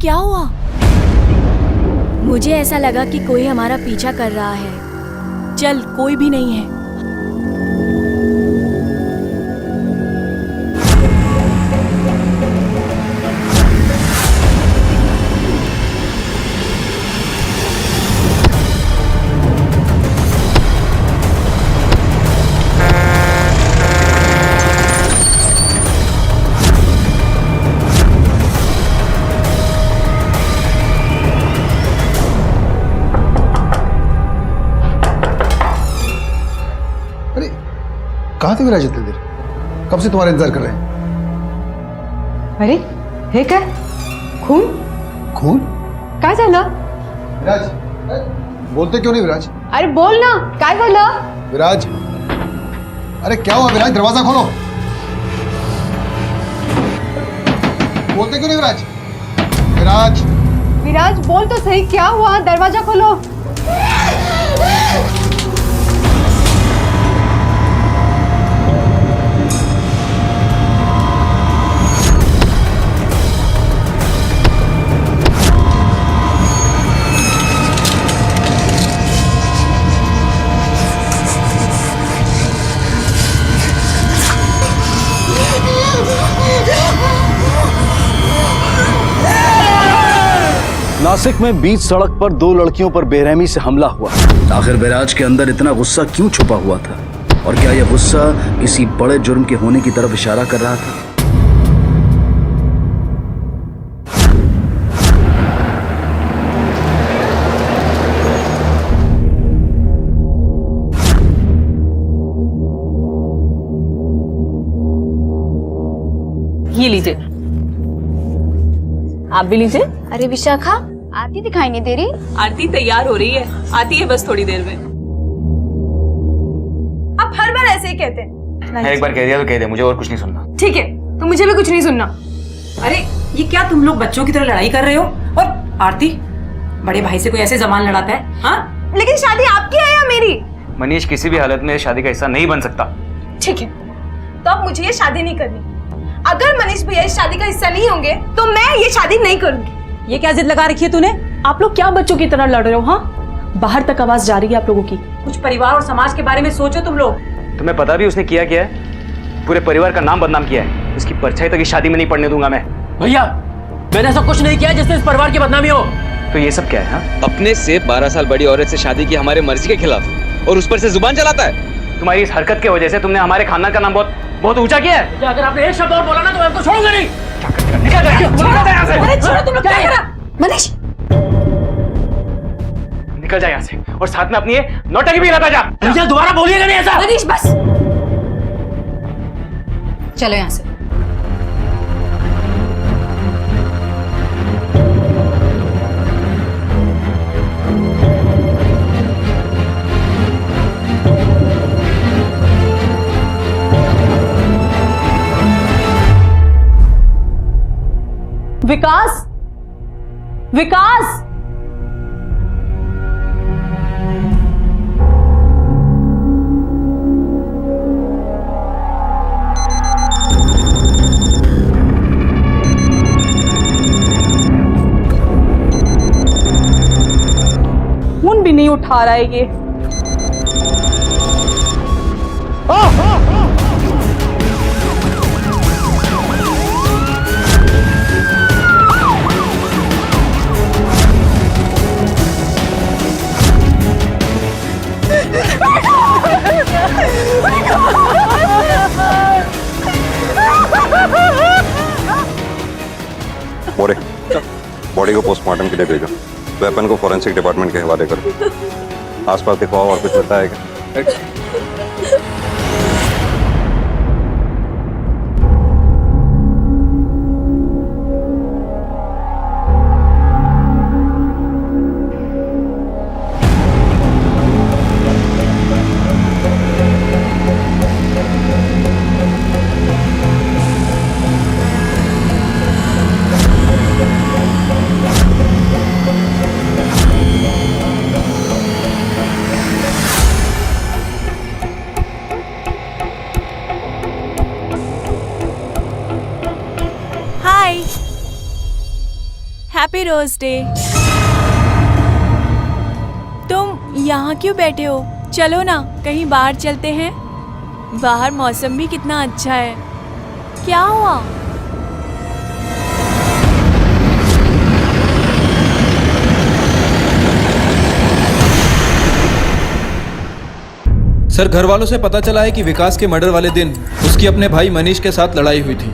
क्या हुआ? मुझे ऐसा लगा कि कोई हमारा पीछा कर रहा है। चल, कोई भी नहीं है। कहाँ थे विराज इतनी देर? कब से तुम्हारा इंतजार कर रहे हैं। अरे हे काय? खून? खून? काय झालं? विराज, बोलते क्यों नहीं विराज? अरे बोल ना, काय झालं? विराज, अरे क्या हुआ विराज? दरवाजा खोलो। बोलते क्यों नहीं विराज? विराज, विराज बोल तो सही, क्या हुआ? दरवाजा खोलो। नासिक में बीच सड़क पर 2 लड़कियों पर बेरहमी से हमला हुआ। आखिर विराज के अंदर इतना गुस्सा क्यों छुपा हुआ था, और क्या यह गुस्सा किसी बड़े जुर्म के होने की तरफ इशारा कर रहा था? ये लीजिए, आप भी लीजिए। अरे विशाखा, आरती दिखाई नहीं दे रही। आरती तैयार हो रही है, आती है बस थोड़ी देर में। आप हर बार ऐसे ही कहते हैं। एक बार कह दिया तो कह दे, मुझे और कुछ नहीं सुनना। ठीक है, तो मुझे भी कुछ नहीं सुनना। अरे ये क्या तुम लोग बच्चों की तरह लड़ाई कर रहे हो? और आरती, बड़े भाई से कोई ऐसे जबान लड़ाता है? हाँ, लेकिन शादी आपकी है या मेरी? मनीष किसी भी हालत में इस शादी का हिस्सा नहीं बन सकता। ठीक है, तो अब मुझे ये शादी नहीं करनी। अगर मनीष भैया इस शादी का हिस्सा नहीं होंगे तो मैं ये शादी नहीं करूंगी। ये क्या जिद लगा रखी है तूने? आप लोग क्या बच्चों की तरह लड़ रहे हो? हाँ, बाहर तक आवाज जा रही है आप लोगों की। कुछ परिवार और समाज के बारे में सोचो तुम लोग। तुम्हें पता भी उसने किया क्या है? पूरे परिवार का नाम बदनाम किया है। उसकी परछाई तक इस शादी में नहीं पड़ने दूंगा मैं। भैया, मैंने ऐसा कुछ नहीं किया जिससे इस परिवार की बदनामी हो। तो ये सब क्या है? हाँ, अपने से 12 साल बड़ी औरत से शादी की हमारे मर्जी के खिलाफ, और उस पर से जुबान चलाता है। तुम्हारी इस हरकत की वजह से तुमने हमारे खानदान का नाम बहुत ऊंचा किया है। अगर आपने एक शब्द और बोला ना तो मैं आपको छोड़ूंगा नहीं। निकल जा यहाँ से। अरे छोड़ो, तुम लोग क्या कर रहे हो? मनीष, निकल जा यहाँ से, और साथ में अपनी ये नौटंकी भी लगा जा। भैया दोबारा बोलिएगा नहीं ऐसा। मनीष बस, चलो यहाँ से। विकास, विकास, फोन भी नहीं उठा रहा है ये। मोरे, बॉडी को पोस्टमार्टम के लिए भेजो। वेपन को फॉरेंसिक डिपार्टमेंट के हवाले करो। आसपास दिखाओ और कुछ मिलता है क्या? Happy rose day. तुम यहाँ क्यों बैठे हो? चलो ना कहीं बाहर चलते हैं। बाहर मौसम भी कितना अच्छा है। क्या हुआ? सर, घर वालों से पता चला है कि विकास के मर्डर वाले दिन उसकी अपने भाई मनीष के साथ लड़ाई हुई थी।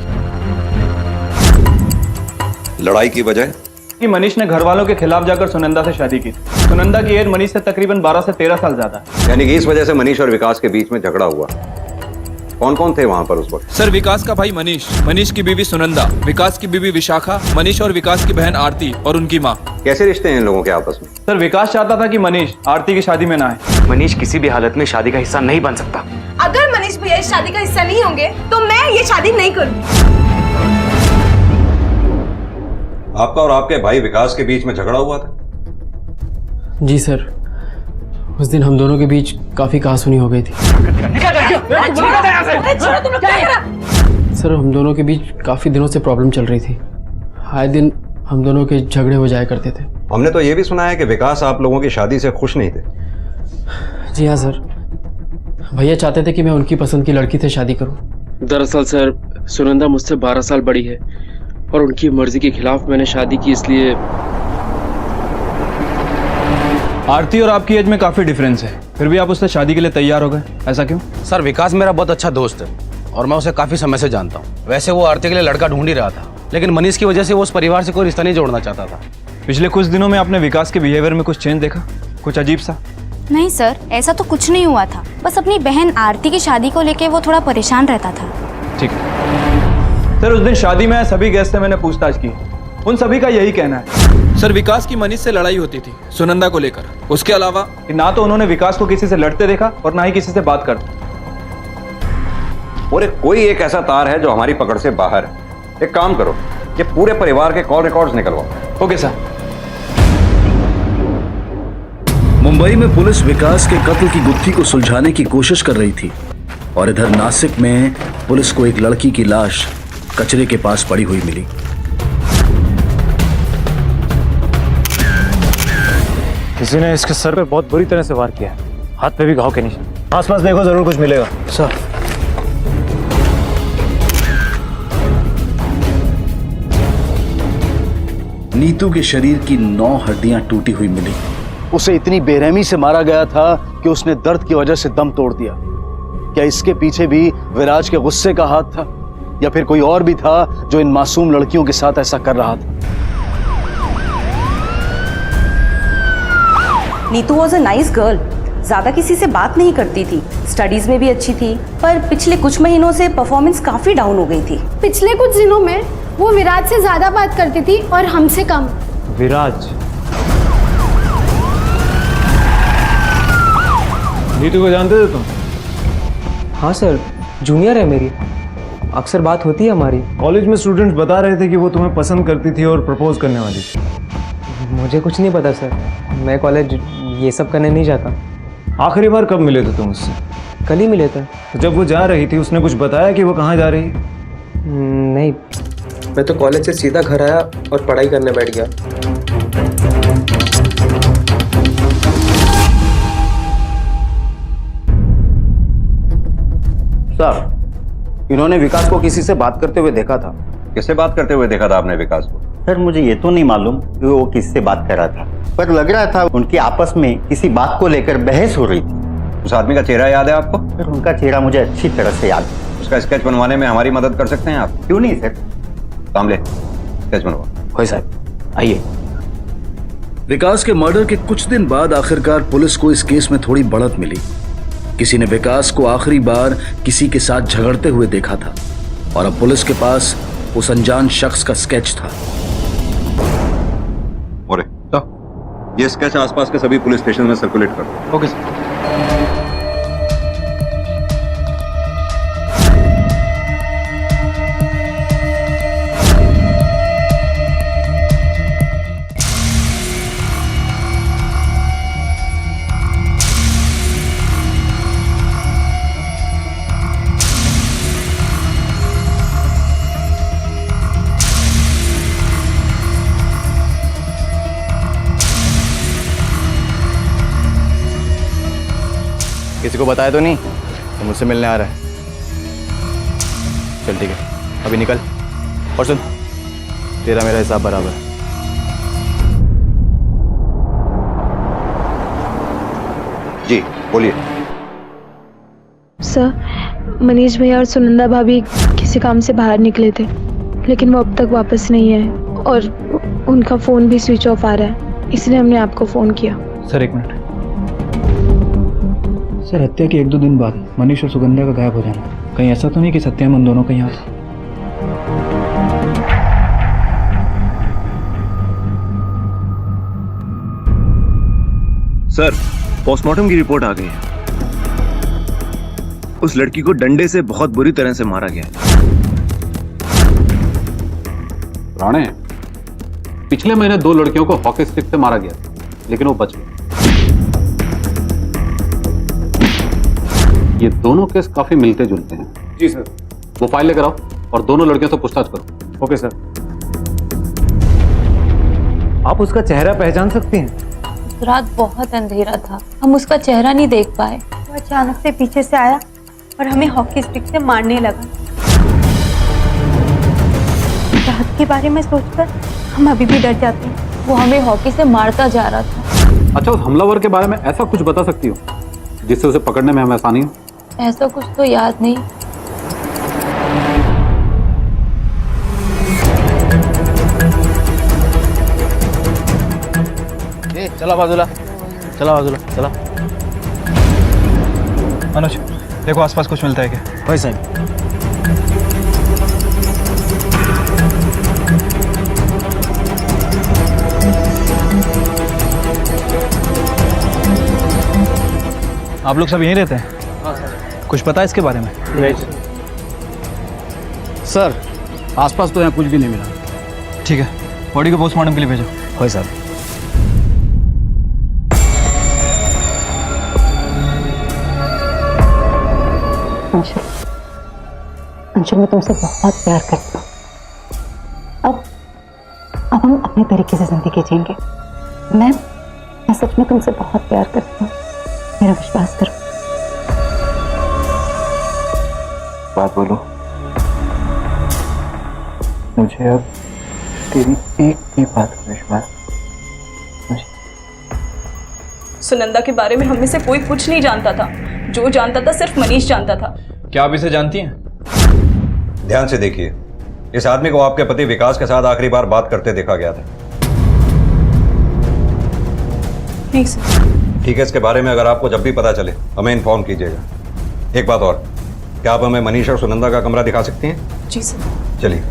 लड़ाई की वजह? कि मनीष ने घर वालों के खिलाफ जाकर सुनंदा से शादी की। सुनंदा की एज मनीष से तकरीबन 12 से 13 साल ज्यादा है। यानी कि इस वजह से मनीष और विकास के बीच में झगड़ा हुआ। कौन कौन थे वहां पर उस वक्त? सर, विकास का भाई मनीष, मनीष की बीवी सुनंदा, विकास की बीवी विशाखा, मनीष और विकास की बहन आरती और उनकी माँ। कैसे रिश्ते हैं इन लोगों के आपस में? सर, विकास चाहता था कि मनीष आरती की शादी में ना आए। मनीष किसी भी हालत में शादी का हिस्सा नहीं बन सकता। अगर मनीष भैया इस शादी का हिस्सा नहीं होंगे तो मैं ये शादी नहीं करूंगी। आपका और आपके भाई विकास के बीच में झगड़ा हुआ था? जी सर, उस दिन हम दोनों के बीच काफी कहासुनी हो गई थी। सर, हम दोनों के बीच काफी दिनों से प्रॉब्लम चल रही थी। आए दिन हम दोनों के झगड़े हो जाया करते थे। हमने तो ये भी सुना है कि विकास आप लोगों की शादी से खुश नहीं थे। जी हाँ सर, भैया चाहते थे कि मैं उनकी पसंद की लड़की से शादी करूं। दरअसल सर, सुनंदा मुझसे 12 साल बड़ी है और उनकी मर्जी के खिलाफ मैंने शादी की, इसलिए। आरती और आपकी एज में काफी डिफरेंस है, फिर भी आप उससे शादी के लिए तैयार हो गए, ऐसा क्यों? सर, विकास मेरा बहुत अच्छा दोस्त है और मैं उसे काफी समय से जानता हूँ। वैसे वो आरती के लिए लड़का ढूंढ ही रहा था, लेकिन मनीष की वजह से वो उस परिवार से कोई रिश्ता नहीं जोड़ना चाहता था। पिछले कुछ दिनों में आपने विकास के बिहेवियर में कुछ चेंज देखा? कुछ अजीब सा? नहीं सर, ऐसा तो कुछ नहीं हुआ था। बस अपनी बहन आरती की शादी को लेके वो थोड़ा परेशान रहता था। ठीक है सर, उस दिन शादी में सभी गेस्ट से मैंने पूछताछ की, उन सभी का यही कहना है। सर, विकास की मनीष से लड़ाई होती थी सुनंदा को लेकर। उसके अलावा ना तो उन्होंने विकास को किसी से लड़ते देखा और ना ही किसी से बात करते। और कोई एक ऐसा तार है जो हमारी पकड़ से बाहर है। एक काम करो, ये पूरे परिवार के कॉल रिकॉर्ड्स निकलवाओ। Okay sir. मुंबई में पुलिस विकास के कत्ल की गुत्थी को सुलझाने की कोशिश कर रही थी और इधर नासिक में पुलिस को एक लड़की की लाश कचरे के पास पड़ी हुई मिली। किसी ने इसके सर पे बहुत बुरी तरह से वार किया है, हाथ पे भी घाव के निशान। आसपास देखो, जरूर कुछ मिलेगा। सर, नीतू के शरीर की 9 हड्डियां टूटी हुई मिली। उसे इतनी बेरहमी से मारा गया था कि उसने दर्द की वजह से दम तोड़ दिया। क्या इसके पीछे भी विराज के गुस्से का हाथ था या फिर कोई और भी था जो इन मासूम लड़कियों के साथ ऐसा कर रहा था? Neetu was a nice girl, ज्यादा किसी से बात नहीं करती थी, स्टडीज में भी अच्छी थी, पर पिछले कुछ महीनों से परफॉर्मेंस काफी डाउन हो गई थी। पिछले कुछ दिनों में वो विराज से ज्यादा बात करती थी और हमसे कम। विराज नीतू को जानते थे तुम? हाँ सर, जूनियर है मेरी, अक्सर बात होती है हमारी। कॉलेज में स्टूडेंट्स बता रहे थे कि वो तुम्हें पसंद करती थी और प्रपोज करने वाली थी। मुझे कुछ नहीं पता सर, मैं कॉलेज ये सब करने नहीं जाता। आखिरी बार कब मिले थे तुम उससे? कल ही मिले थे। तो जब वो जा रही थी उसने कुछ बताया कि वो कहाँ जा रही है? नहीं, मैं तो कॉलेज से सीधा घर आया और पढ़ाई करने बैठ गया। सर, इन्होंने विकास को किसी से बात करते हुए देखा था। किससे बात करते हुए देखा था आपने विकास को? सर, मुझे ये तो नहीं मालूम कि वो किससे बात कर रहा था, पर लग रहा था उनकी आपस में किसी बात को लेकर बहस हो रही थी। उस आदमी का चेहरा याद है आपको? सर, उनका चेहरा मुझे अच्छी तरह से याद है। उसका स्केच बनवाने में हमारी मदद कर सकते हैं आप? क्यों नहीं सर। कामले, स्केच बनवा। होय साहब, आइए। विकास के मर्डर के कुछ दिन बाद आखिरकार पुलिस को इस केस में थोड़ी बढ़त मिली। किसी ने विकास को आखिरी बार किसी के साथ झगड़ते हुए देखा था और अब पुलिस के पास उस अनजान शख्स का स्केच था। और ये स्केच आसपास के सभी पुलिस स्टेशन में सर्कुलेट कर दो। Okay sir. किसी को बताया तो नहीं तो मुझसे मिलने आ रहा है? चल ठीक है, अभी निकल। और सुन, तेरा मेरा हिसाब बराबर है। जी बोलिए। सर, मनीष भैया और सुनंदा भाभी किसी काम से बाहर निकले थे, लेकिन वो अब तक वापस नहीं आए और उनका फ़ोन भी स्विच ऑफ आ रहा है, इसलिए हमने आपको फ़ोन किया। सर एक मिनट। सर, हत्या के 1-2 दिन बाद मनीष और सुगंधा का गायब हो जाना, कहीं ऐसा तो नहीं कि सत्या में उन दोनों का यहाँ था? सर, पोस्टमार्टम की रिपोर्ट आ गई है। उस लड़की को डंडे से बहुत बुरी तरह से मारा गया है। राणे, पिछले महीने 2 लड़कियों को हॉकी स्टिक से मारा गया, लेकिन वो बच गए। ये दोनों केस काफी मिलते जुलते हैं। जी सर। वो फाइल लेकर आओ और दोनों लड़कियों से पूछताछ करो। Okay sir. आप उसका चेहरा पहचान सकती हैं? रात बहुत अंधेरा था, हम उसका चेहरा नहीं देख पाए। वो अचानक से पीछे से आया और हमें हॉकी स्टिक से मारने लगा। रात के बारे में सोचकर हम अभी भी डर जाते हैं। वो हमें हॉकी से मारता जा रहा था। अच्छा, उस हमलावर के बारे में ऐसा कुछ बता सकती हो जिससे उसे पकड़ने में हमें आसानी हो? ऐसा कुछ तो याद नहीं। चला बाजूला, चला बाजूला, चला। मनोज, देखो आसपास कुछ मिलता है क्या? भाई साहब, आप लोग सब यहीं रहते हैं? कुछ पता है इसके बारे में? नहीं सर, आसपास तो यहाँ कुछ भी नहीं मिला। ठीक है, बॉडी को पोस्टमार्टम के लिए भेजो। भाई साहब। अंशुल, मैं तुमसे बहुत प्यार करती हूँ। अब हम अपने तरीके से जिंदगी जिएंगे। मैं सच में तुमसे बहुत प्यार करती हूँ, मेरा विश्वास करो। बात बोलो। मुझे अब तेरी एक भी बात का विश्वास। सुनंदा के बारे में हमें से कोई कुछ नहीं जानता था। जो जानता था सिर्फ मनीष जानता था। क्या आप इसे जानती हैं? ध्यान से देखिए, इस आदमी को आपके पति विकास के साथ आखिरी बार बात करते देखा गया था। नहीं सर। ठीक है, इसके बारे में अगर आपको जब भी पता चले हमें इन्फॉर्म कीजिएगा। एक बात और, क्या आप हमें मनीष और सुनंदा का कमरा दिखा सकती हैं? जी सर। चलिए।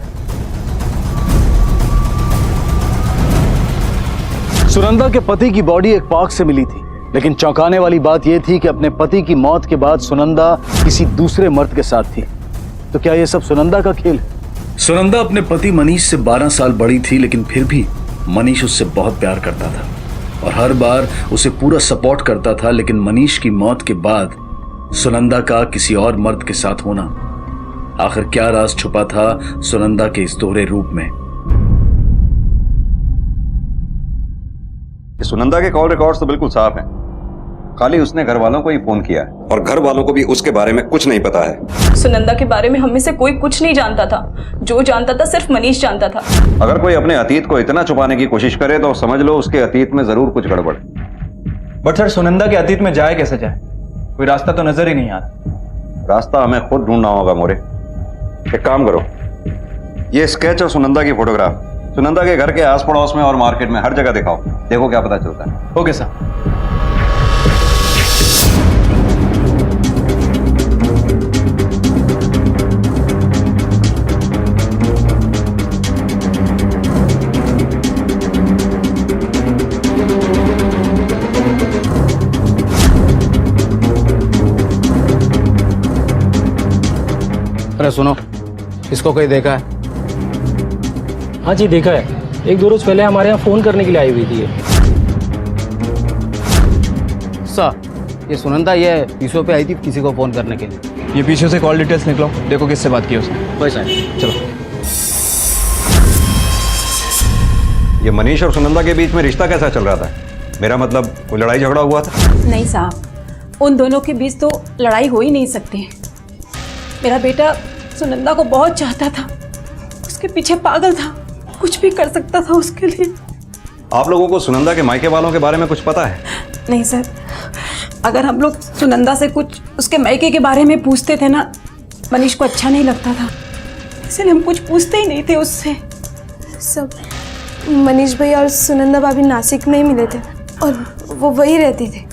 सुनंदा के पति की बॉडी एक पार्क से मिली थी, लेकिन चौंकाने वाली बात यह थी कि अपने पति की मौत के बाद सुनंदा किसी दूसरे मर्द के साथ थी। तो क्या यह सब सुनंदा का खेल है? सुनंदा अपने पति मनीष से 12 साल बड़ी थी, लेकिन फिर भी मनीष उससे बहुत प्यार करता था और हर बार उसे पूरा सपोर्ट करता था। लेकिन मनीष की मौत के बाद सुनंदा का किसी और मर्द के साथ होना, आखिर क्या राज छुपा था सुनंदा के इस दोहरे रूप में? सुनंदा के कॉल रिकॉर्ड्स तो बिल्कुल साफ हैं। खाली उसने घर वालों को ही फोन किया है और घर वालों को भी उसके बारे में कुछ नहीं पता है। सुनंदा के बारे में हमें से कोई कुछ नहीं जानता था। जो जानता था सिर्फ मनीष जानता था। अगर कोई अपने अतीत को इतना छुपाने की कोशिश करे तो समझ लो उसके अतीत में जरूर कुछ गड़बड़। बट सर, सुनंदा के अतीत में जाए कैसे जाए? कोई रास्ता तो नजर ही नहीं आ रहा। रास्ता हमें खुद ढूंढना होगा मोरे। एक काम करो, ये स्केच और सुनंदा की फोटोग्राफ सुनंदा के घर के आस पड़ोस में और मार्केट में हर जगह दिखाओ, देखो क्या पता चलता है। Okay sir. अरे सुनो, इसको कोई देखा है? हाँ जी, देखा है। 1-2 रोज पहले हमारे यहाँ फोन करने के लिए आई हुई थी। सर, ये सुनंदा ये पीछे पे आई थी किसी को फोन करने के लिए। ये पीछे से कॉल डिटेल्स निकलो, देखो किससे बात की उसने। भाई साहब, चलो। ये मनीष और सुनंदा के बीच में रिश्ता कैसा चल रहा था? मेरा मतलब कोई लड़ाई झगड़ा हुआ था? नहीं साहब, उन दोनों के बीच तो लड़ाई हो ही नहीं सकती। मेरा बेटा सुनंदा को बहुत चाहता था, उसके पीछे पागल था, कुछ भी कर सकता था उसके लिए। आप लोगों को सुनंदा के मायके वालों के बारे में कुछ पता है? नहीं सर, अगर हम लोग सुनंदा से कुछ उसके मायके के बारे में पूछते थे ना, मनीष को अच्छा नहीं लगता था, इसलिए हम कुछ पूछते ही नहीं थे उससे। सब मनीष भैया और सुनंदा भाभी नासिक में ही मिले थे और वो वही रहती थी।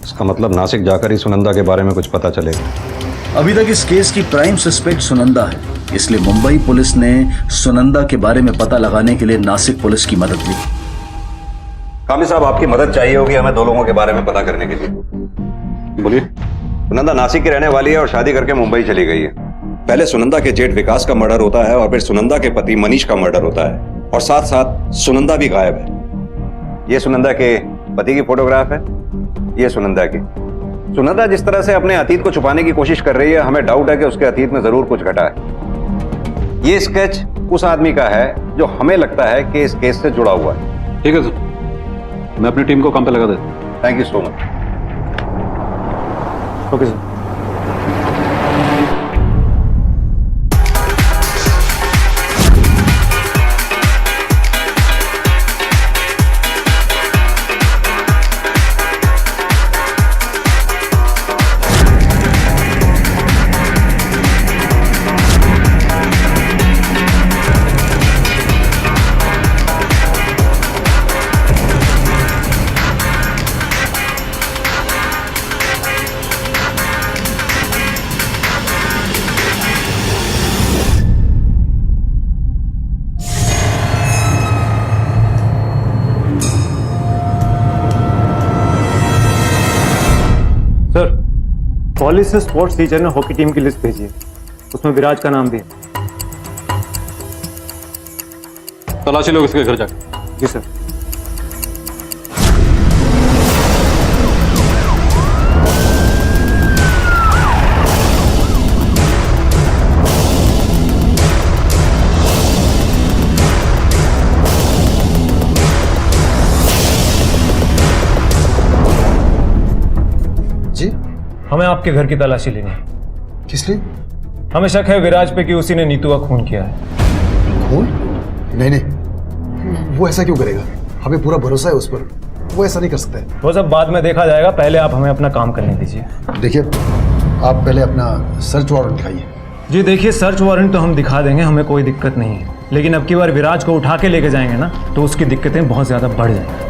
इसका मतलब नासिक जाकर ही सुनंदा के बारे में कुछ पता चलेगा। अभी तक इस केस की प्राइम सस्पेक्ट सुनंदा है, इसलिए मुंबई पुलिस ने सुनंदा के बारे में पता लगाने के लिए नासिक पुलिस की मदद ली। कामी साहब, आपकी मदद चाहिए होगी हमें 2 लोगों के बारे में पता करने के लिए। बोलिए। सुनंदा नासिक की रहने वाली है और शादी करके मुंबई चली गई है। पहले सुनंदा के जेठ विकास का मर्डर होता है और फिर सुनंदा के पति मनीष का मर्डर होता है और साथ साथ सुनंदा भी गायब है। ये सुनंदा के पति की फोटोग्राफ है, ये सुनंदा की। सुनंदा जिस तरह से अपने अतीत को छुपाने की कोशिश कर रही है, हमें डाउट है कि उसके अतीत में जरूर कुछ घटा है। ये स्केच उस आदमी का है जो हमें लगता है कि इस केस से जुड़ा हुआ है। ठीक है सर, मैं अपनी टीम को काम पे लगा देता हूं। Thank you so much. Okay sir. College से स्पोर्ट्स टीचर ने हॉकी टीम की लिस्ट भेजी है, उसमें विराज का नाम भी है। तलाशी लो इसके घर जाके। जी सर। जी, हमें आपके घर की तलाशी लेनी है। किस लिए? हमें शक है विराज पे कि उसी ने नीतू का खून किया है। खून? नहीं नहीं, वो ऐसा क्यों करेगा? हमें पूरा भरोसा है उस पर, वो ऐसा नहीं कर सकता है। वो सब बाद में देखा जाएगा, पहले आप हमें अपना काम करने दीजिए। देखिए, आप पहले अपना सर्च वारंट दिखाइए। जी देखिए, सर्च वारंट तो हम दिखा देंगे, हमें कोई दिक्कत नहीं है, लेकिन अब की बार विराज को उठा के लेके जाएंगे ना, तो उसकी दिक्कतें बहुत ज्यादा बढ़ जाएंगी।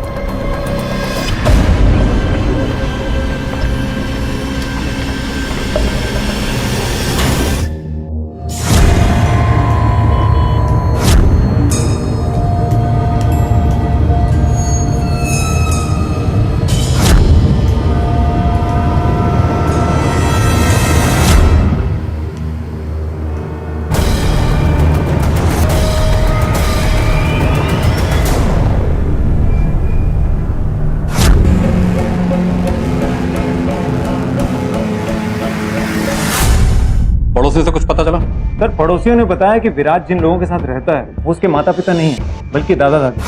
पड़ोसी से कुछ पता चला? सर, पड़ोसियों ने बताया कि विराज जिन लोगों के साथ रहता है वो उसके माता पिता नहीं है, बल्कि दादा दादी।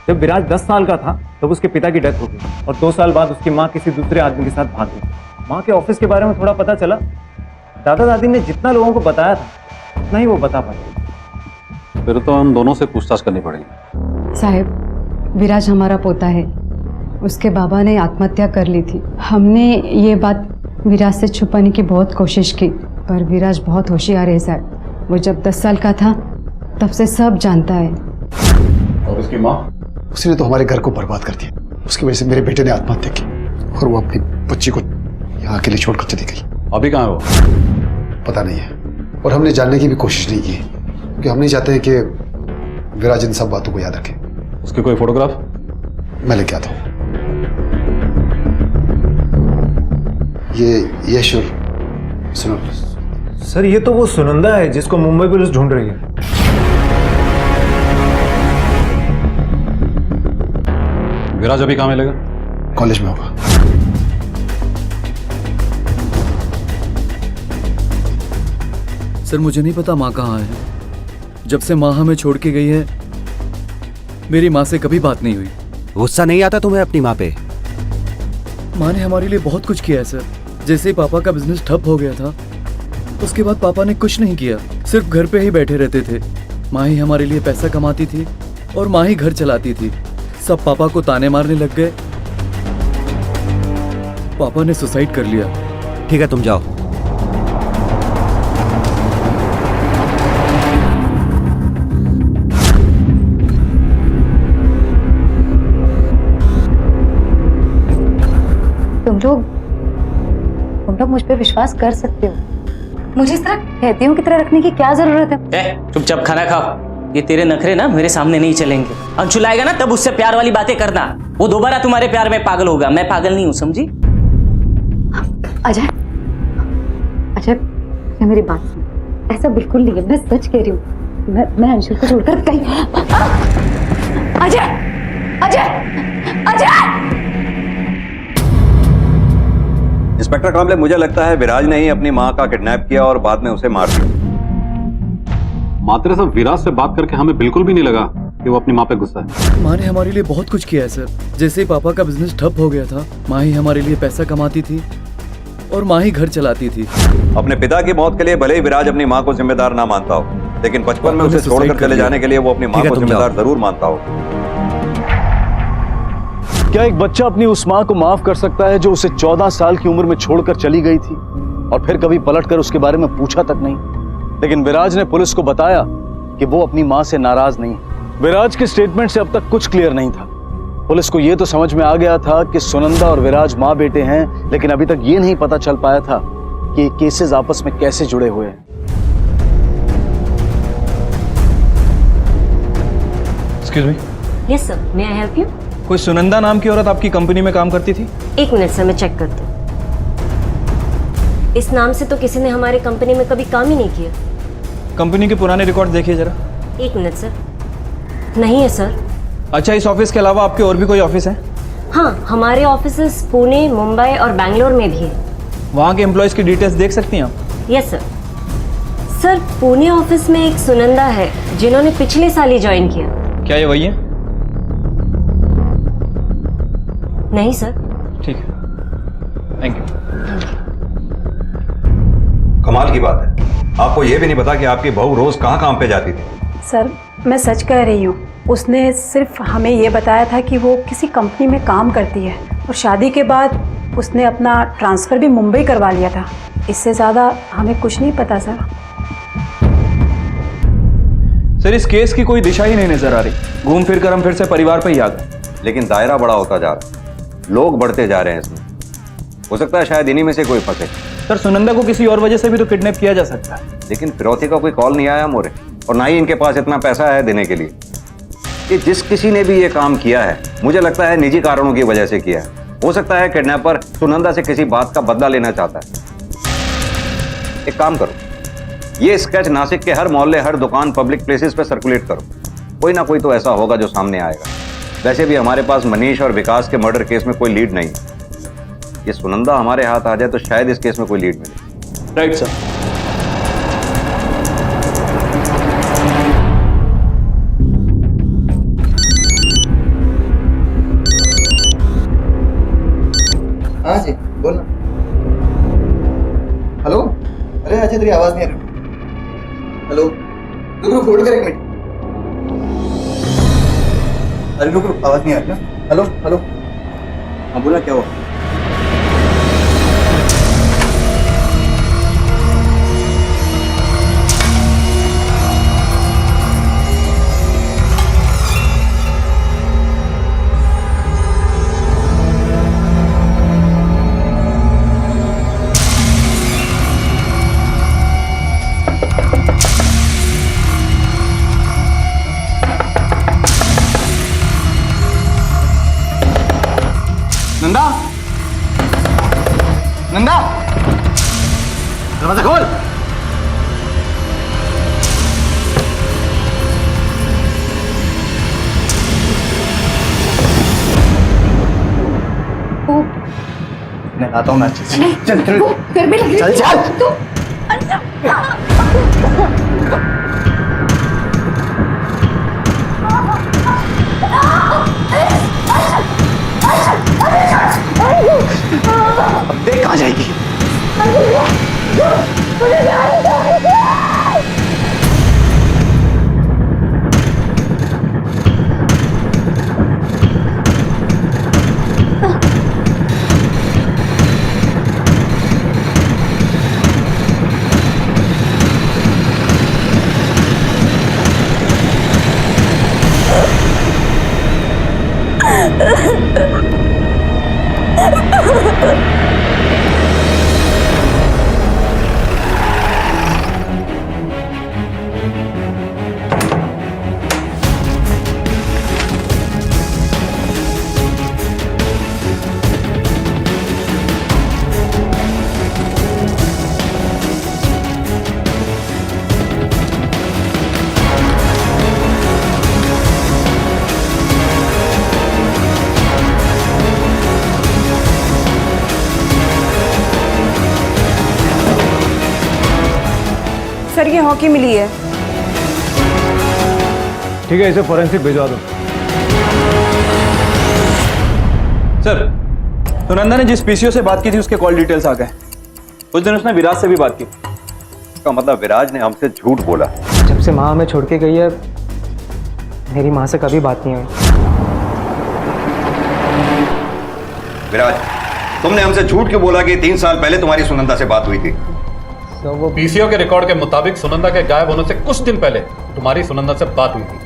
जब विराज 10 साल का था तब उसके पिता की डेथ हो गई और 2 साल बाद उसकी माँ किसी दूसरे आदमी के साथ भाग गई। माँ के ऑफिस के बारे में थोड़ा पता चला, दादा दादी ने जितना लोगों को बताया था उतना ही वो बता पाए। फिर तो हम दोनों से पूछताछ करनी पड़ेगी। साहब, विराज हमारा पोता है, उसके बाबा ने आत्महत्या कर ली थी। हमने ये बात विराज से छुपाने की बहुत कोशिश की, पर विराज बहुत होशियार है साहब। वो जब 10 साल का था तब से सब जानता है। और उसकी माँ? उसने तो हमारे घर को बर्बाद कर दिया। उसकी वजह से मेरे बेटे ने आत्महत्या की और वो अपनी बच्ची को यहाँ अकेले छोड़कर चली गई। अभी कहाँ है वो? पता नहीं है, और हमने जानने की भी कोशिश नहीं की, क्योंकि हम नहीं चाहते हैं कि विराज इन सब बातों को याद रखे। उसकी कोई फोटोग्राफ? मैं लेके आता हूँ। ये यश और सुनो। सर, ये तो वो सुनंदा है जिसको मुंबई पुलिस ढूंढ रही है। विराज अभी कहाँ मिलेगा? कॉलेज में होगा। सर, मुझे नहीं पता माँ कहाँ है। जब से माँ हमें छोड़ के गई है, मेरी माँ से कभी बात नहीं हुई। गुस्सा नहीं आता तुम्हें अपनी माँ पे? माँ ने हमारे लिए बहुत कुछ किया है सर। जैसे ही पापा का बिजनेस ठप हो गया था, उसके बाद पापा ने कुछ नहीं किया, सिर्फ घर पे ही बैठे रहते थे। माँ ही हमारे लिए पैसा कमाती थी और माँ ही घर चलाती थी। सब पापा को ताने मारने लग गए। पापा ने सुसाइड कर लिया। ठीक है, तुम जाओ। तुम लोग मुझ पे विश्वास कर सकते हो। मुझे इस तरह कहतियों की तरह रखने की क्या जरूरत है? चुपचाप खाना खाओ। ये तेरे नखरे ना मेरे सामने नहीं चलेंगे। अंशुल आएगा ना तब उससे प्यार वाली बातें करना। वो दोबारा तुम्हारे प्यार में पागल होगा। मैं पागल नहीं हूँ, समझी? अजय, मेरी बात सुन। ऐसा बिल्कुल नहीं है, मैं सच कह रही हूँ। मैं अंशुल को छोड़कर कहीं। अजय! इंस्पेक्टर कामले, मुझे लगता है विराज ने ही अपनी माँ का किडनैप किया और बाद में उसे मार दिया। मात्रे साहब, विराज से बात करके हमें बिल्कुल भी नहीं लगा कि वो अपनी माँ पे गुस्सा है। माँ ने हमारे लिए बहुत कुछ किया है सर। जैसे ही पापा का बिजनेस ठप हो गया था, माँ ही हमारे लिए पैसा कमाती थी और माँ ही घर चलाती थी। अपने पिता की मौत के लिए भले ही विराज अपनी माँ को जिम्मेदार ना मानता हो, लेकिन बचपन में उसे छोड़कर चले जाने के लिए वो अपनी माँ को जिम्मेदार जरूर मानता हो। क्या एक बच्चा अपनी उस माँ को माफ कर सकता है जो उसे 14 साल की उम्र में छोड़कर चली गई थी और फिर कभी पलटकर उसके बारे में पूछा तक नहीं? लेकिन विराज ने पुलिस को बताया कि वो अपनी माँ से नाराज नहीं है। विराज के स्टेटमेंट से अब तक कुछ क्लियर नहीं था। पुलिस को यह तो समझ में आ गया था कि सुनंदा और विराज माँ बेटे हैं, लेकिन अभी तक ये नहीं पता चल पाया था कि ये केसेस आपस में कैसे जुड़े हुए हैं। Excuse me. Yes sir, may I help you? कोई सुनंदा नाम की औरत आपकी कंपनी में काम करती थी? एक मिनट सर, मैं चेक करती हूँ। इस नाम से तो किसी ने हमारे कंपनी में कभी काम ही नहीं किया। कंपनी के पुराने रिकॉर्ड देखिए जरा। एक मिनट सर, नहीं है सर। अच्छा, इस ऑफिस के अलावा आपके और भी कोई ऑफिस है? हाँ, हमारे ऑफिसेस पुणे, मुंबई और बैंगलोर में भी है। वहाँ के एम्प्लॉयज की डिटेल्स देख सकती हैं आप? Yes sir. Sir, Pune office में एक सुनंदा है जिन्होंने पिछले साल ही ज्वाइन किया। क्या ये वही है? नहीं सर। ठीक है, थैंक यू। कमाल की बात है, आपको ये भी नहीं पता कि आपकी बहू रोज कहाँ काम पे जाती थी? सर, मैं सच कह रही हूँ। उसने सिर्फ हमें ये बताया था कि वो किसी कंपनी में काम करती है और शादी के बाद उसने अपना ट्रांसफ़र भी मुंबई करवा लिया था। इससे ज़्यादा हमें कुछ नहीं पता सर। सर, इस केस की कोई दिशा ही नहीं नजर आ रही। घूम फिर कर हम फिर से परिवार पे ही आ गए। लेकिन दायरा बड़ा होता जा रहा है, लोग बढ़ते जा रहे हैं इसमें। हो सकता है शायद इन्हीं में से कोई फंसे। सर, सुनंदा को किसी और वजह से भी तो किडनैप किया जा सकता है। लेकिन फिरौती का कोई कॉल नहीं आया मोरे, और ना ही इनके पास इतना पैसा है देने के लिए। कि जिस किसी ने भी ये काम किया है, मुझे लगता है निजी कारणों की वजह से किया है। हो सकता है किडनैपर सुनंदा से किसी बात का बदला लेना चाहता है। एक काम करो, ये स्केच नासिक के हर मोहल्ले, हर दुकान, पब्लिक प्लेसेस पे सर्कुलेट करो। कोई ना कोई तो ऐसा होगा जो सामने आएगा। वैसे भी हमारे पास मनीष और विकास के मर्डर केस में कोई लीड नहीं है। ये सुनंदा हमारे हाथ आ जाए तो शायद इस केस में कोई लीड मिले। Right sir. हाँ जी, बोल ना। हेलो, अरे अजय तेरी आवाज नहीं आ रही। हेलो, रुक होल्ड कर एक मिनट। अरे रुक, आवाज नहीं आ रही ना। हेलो हेलो, हाँ बोला, क्या हुआ? नंदा, नंदा, दरवाजा खोल। मैं आता हूँ, मैं अच्छे से। चल चल, फिर भी लग चल चल। तो अब देख कहाँ जाएगी। सर ये हॉकी मिली है। ठीक है, इसे फोरेंसिक भिजवा दो। सर, सुनंदा ने जिस पीसीओ से बात की थी उसके कॉल डिटेल्स आ गए। उस दिन उसने विराज से भी बात की। इसका मतलब विराज ने हमसे झूठ बोला। जब से माँ हमें छोड़ के गई है, मेरी माँ से कभी बात नहीं हुई। विराज, तुमने हमसे झूठ क्यों बोला कि 3 साल पहले तुम्हारी सुनंदा से बात हुई थी? तो वो पीसीओ के रिकॉर्ड के मुताबिक सुनंदा के गायब होने से कुछ दिन पहले तुम्हारी सुनंदा से बात हुई थी।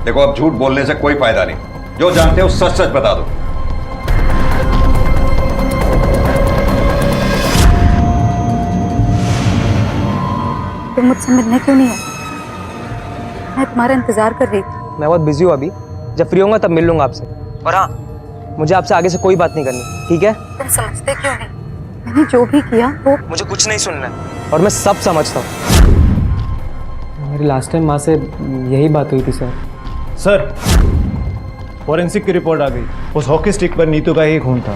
देखो, अब झूठ बोलने से कोई फायदा नहीं। जो जानते हो सच सच बता दो। तुम मुझसे मिलने क्यों नहीं आए? मैं तुम्हारा इंतजार कर रही थी। मैं बहुत बिजी हूँ अभी, जब फ्री होऊंगा तब मिल लूंगा आपसे। और हाँ, मुझे आपसे आगे से कोई बात नहीं करनी, ठीक है? तुम समझते क्यों नहीं? मैंने जो भी किया वो मुझे कुछ नहीं सुनना है और मैं सब समझता हूँ। मेरी लास्ट टाइम माँ से यही बात हुई थी सर। सर, फोरेंसिक की रिपोर्ट आ गई। उस हॉकी स्टिक पर नीतू का ही खून था।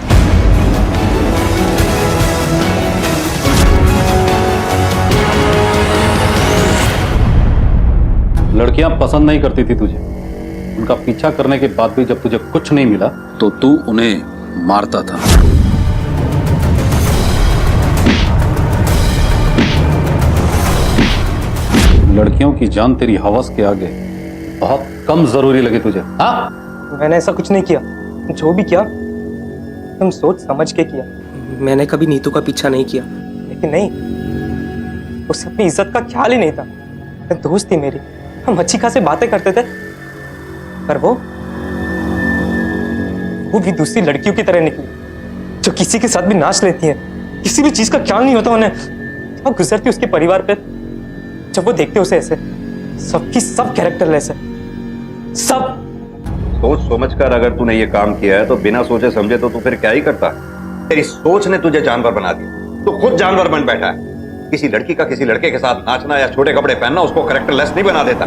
लड़कियां पसंद नहीं करती थी तुझे। उनका पीछा करने के बाद भी जब तुझे कुछ नहीं मिला तो तू उन्हें मारता था। लड़कियों की जान तेरी हवस के आगे बहुत कम जरूरी लगी तुझे। हाँ, मैंने ऐसा कुछ नहीं किया। जो भी किया तुम सोच समझ के किया। मैंने कभी नीतू का पीछा नहीं किया, लेकिन नहीं, उसे अपनी इज्जत का ख्याल ही नहीं था। दोस्त थी मेरी, हम अच्छी खासी बातें करते थे, पर वो भी दूसरी लड़कियों की तरह निकली जो किसी के साथ भी नाच लेती हैं, किसी भी चीज का ख्याल नहीं होता उन्हें। जब गुजरती उसके परिवार पे, जब वो देखते उसे ऐसे, सबकी सब कैरेक्टरलेस है, सब। सोच समझ कर अगर तूने ये काम किया है तो बिना सोचे समझे तो तू फिर क्या ही करता? तेरी सोच ने तुझे जानवर बना दिया। तू खुद जानवर बन बैठा है। किसी लड़की का किसी लड़के के साथ नाचना या छोटे कपड़े पहनना उसको कैरेक्टरलेस नहीं बना देता।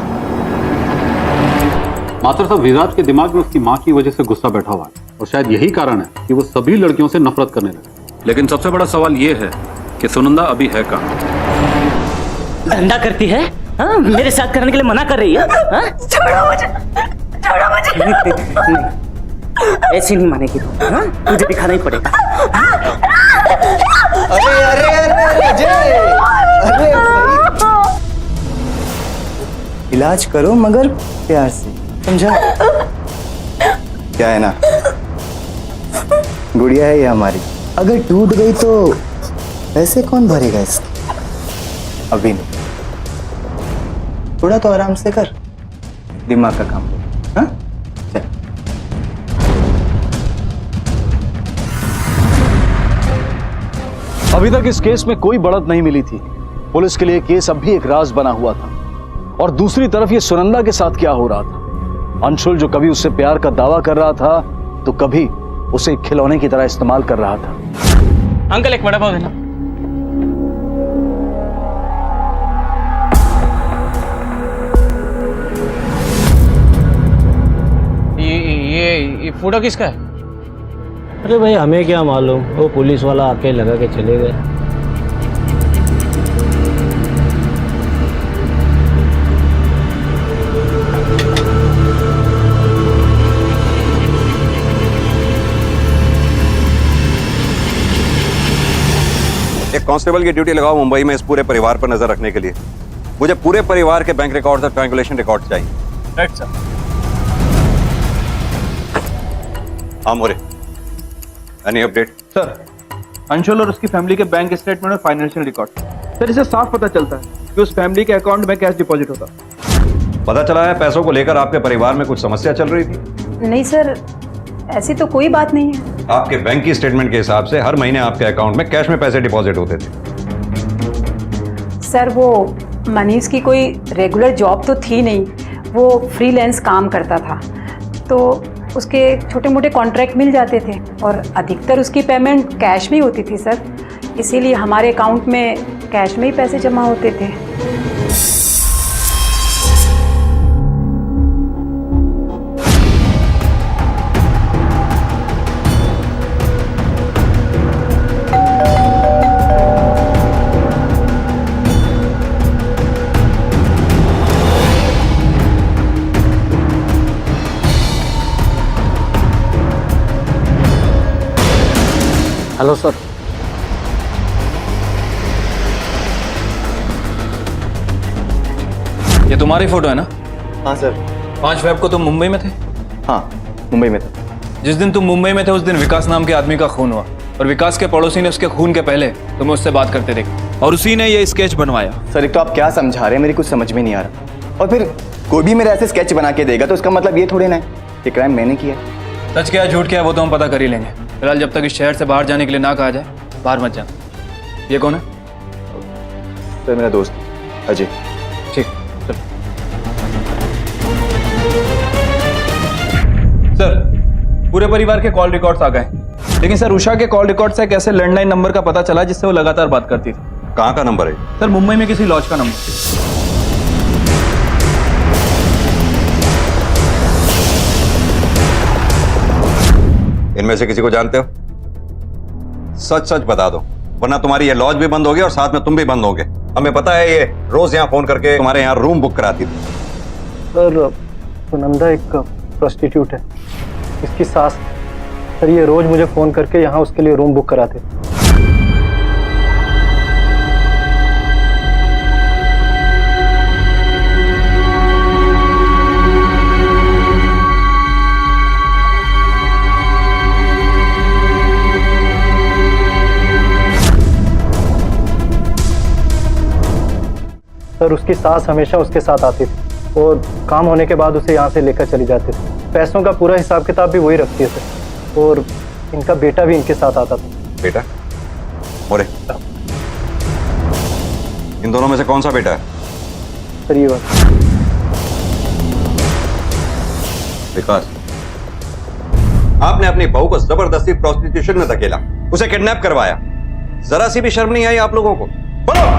मात्र साहब, विराज के दिमाग में उसकी माँ की वजह से गुस्सा बैठा हुआ है और शायद यही कारण है कि वो सभी लड़कियों से नफरत करने लगे। लेकिन सबसे बड़ा सवाल ये है कि सुनंदा अभी है कहाँ? धंधा करती है, हाँ? मेरे साथ करने के लिए मना कर रही है, हाँ? छोड़ो मुझे, छोड़ो मुझे। नहीं, ऐसी नहीं मानेगी, हाँ? तुझे दिखाना ही पड़ेगा। अरे अरे अरे अजय, अरे इलाज करो मगर प्यार से, समझा? क्या है ना, गुड़िया है ये हमारी। अगर टूट गई तो पैसे कौन भरेगा इसके? अभी नहीं, थोड़ा तो आराम से कर, दिमाग का काम कर। हाँ, चल। अभी तक इस केस में कोई बढ़त नहीं मिली थी। पुलिस के लिए केस अब भी एक राज बना हुआ था। और दूसरी तरफ ये सुनंदा के साथ क्या हो रहा था। अंशुल जो कभी उससे प्यार का दावा कर रहा था तो कभी उसे एक खिलौने की तरह इस्तेमाल कर रहा था। अंकल, एक वड़ा पाव देना। ये फोटो किसका है? अरे भाई, हमें क्या मालूम, वो पुलिस वाला आके लगा के चले गए। कांस्टेबल की ड्यूटी लगाओ मुंबई में इस पूरे परिवार पर नजर रखने के लिए। मुझे पूरे परिवार के बैंक रिकॉर्ड और ट्रायंगुलेशन रिकॉर्ड चाहिए। Right sir. हाँ मोरे, एनी अपडेट? सर, अंशुल और उसकी फैमिली के बैंक स्टेटमेंट और फाइनेंशियल रिकॉर्ड, सर इससे साफ पता चलता है कि उस फैमिली के अकाउंट में कैश डिपॉजिट होता। पता चला है पैसों को लेकर आपके परिवार में कुछ समस्या चल रही थी? नहीं सर, ऐसी तो कोई बात नहीं है। आपके बैंक की स्टेटमेंट के हिसाब से हर महीने आपके अकाउंट में कैश में पैसे डिपॉजिट होते थे। सर वो मनीष की कोई रेगुलर जॉब तो थी नहीं, वो फ्रीलांस काम करता था, तो उसके छोटे मोटे कॉन्ट्रैक्ट मिल जाते थे और अधिकतर उसकी पेमेंट कैश में ही होती थी सर, इसीलिए हमारे अकाउंट में कैश में ही पैसे जमा होते थे। Hello sir. ये तुम्हारी फोटो है ना? हाँ सर। 5 फेब को तुम मुंबई में थे? हाँ, मुंबई में था। जिस दिन तुम मुंबई में थे उस दिन विकास नाम के आदमी का खून हुआ और विकास के पड़ोसी ने उसके खून के पहले तुम्हें उससे बात करते देखा और उसी ने ये स्केच बनवाया। सर एक तो आप क्या समझा रहे हैं, मेरी कुछ समझ में नहीं आ रहा। और फिर कोई भी मेरे ऐसे स्केच बना के देगा तो इसका मतलब ये थोड़ी ना है ये क्राइम मैंने किया है। सच क्या है झूठ क्या है वो तो हम पता कर ही लेंगे। फिलहाल जब तक इस शहर से बाहर जाने के लिए ना कहा जाए बाहर मत जाना। ये कौन है? सर मेरा दोस्त अजय। ठीक, चलो। सर पूरे परिवार के कॉल रिकॉर्ड्स आ गए, लेकिन सर उषा के कॉल रिकॉर्ड से एक ऐसे लैंडलाइन नंबर का पता चला जिससे वो लगातार बात करती थी। कहाँ का नंबर है? सर मुंबई में किसी लॉज का नंबर। इनमें से किसी को जानते हो? सच सच बता दो, वरना तुम्हारी ये लॉज भी बंद होगी और साथ में तुम भी बंद होगे। हमें पता है ये रोज यहाँ फोन करके तुम्हारे यहाँ रूम बुक कराती थी। सर सुनंदा एक प्रोस्टिट्यूट है, इसकी सास। सर ये रोज मुझे फोन करके यहाँ उसके लिए रूम बुक कराते। सर उसकी सास हमेशा उसके साथ आती थी और काम होने के बाद उसे यहाँ से लेकर चली जाती थी। पैसों का पूरा हिसाब किताब भी वही रखती है सर, और इनका बेटा भी इनके साथ आता था। बेटा? मोरे, इन दोनों में से कौन सा बेटा है? सर ये बात। विकास, आपने अपनी बहू को जबरदस्ती प्रोस्टिट्यूशन में धकेला, उसे किडनैप करवाया, जरा सी भी शर्म नहीं आई आप लोगों को? बोलो,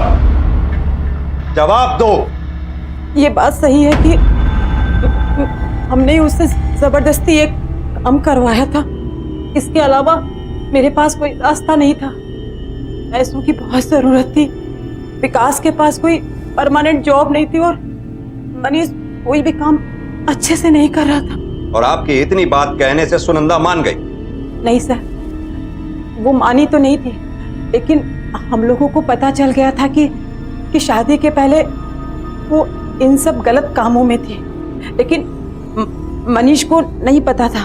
जवाब दो। ये बात सही है कि हमने उससे जबरदस्ती एक काम करवाया था, इसके अलावा मेरे पास कोई रास्ता नहीं था। पैसों की बहुत जरूरत थी, विकास के पास कोई परमानेंट जॉब नहीं थी और मनीष कोई भी काम अच्छे से नहीं कर रहा था। और आपकी इतनी बात कहने से सुनंदा मान गई? नहीं सर, वो मानी तो नहीं थी, लेकिन हम लोगों को पता चल गया था कि शादी के पहले वो इन सब गलत कामों में थी, लेकिन मनीष को नहीं पता था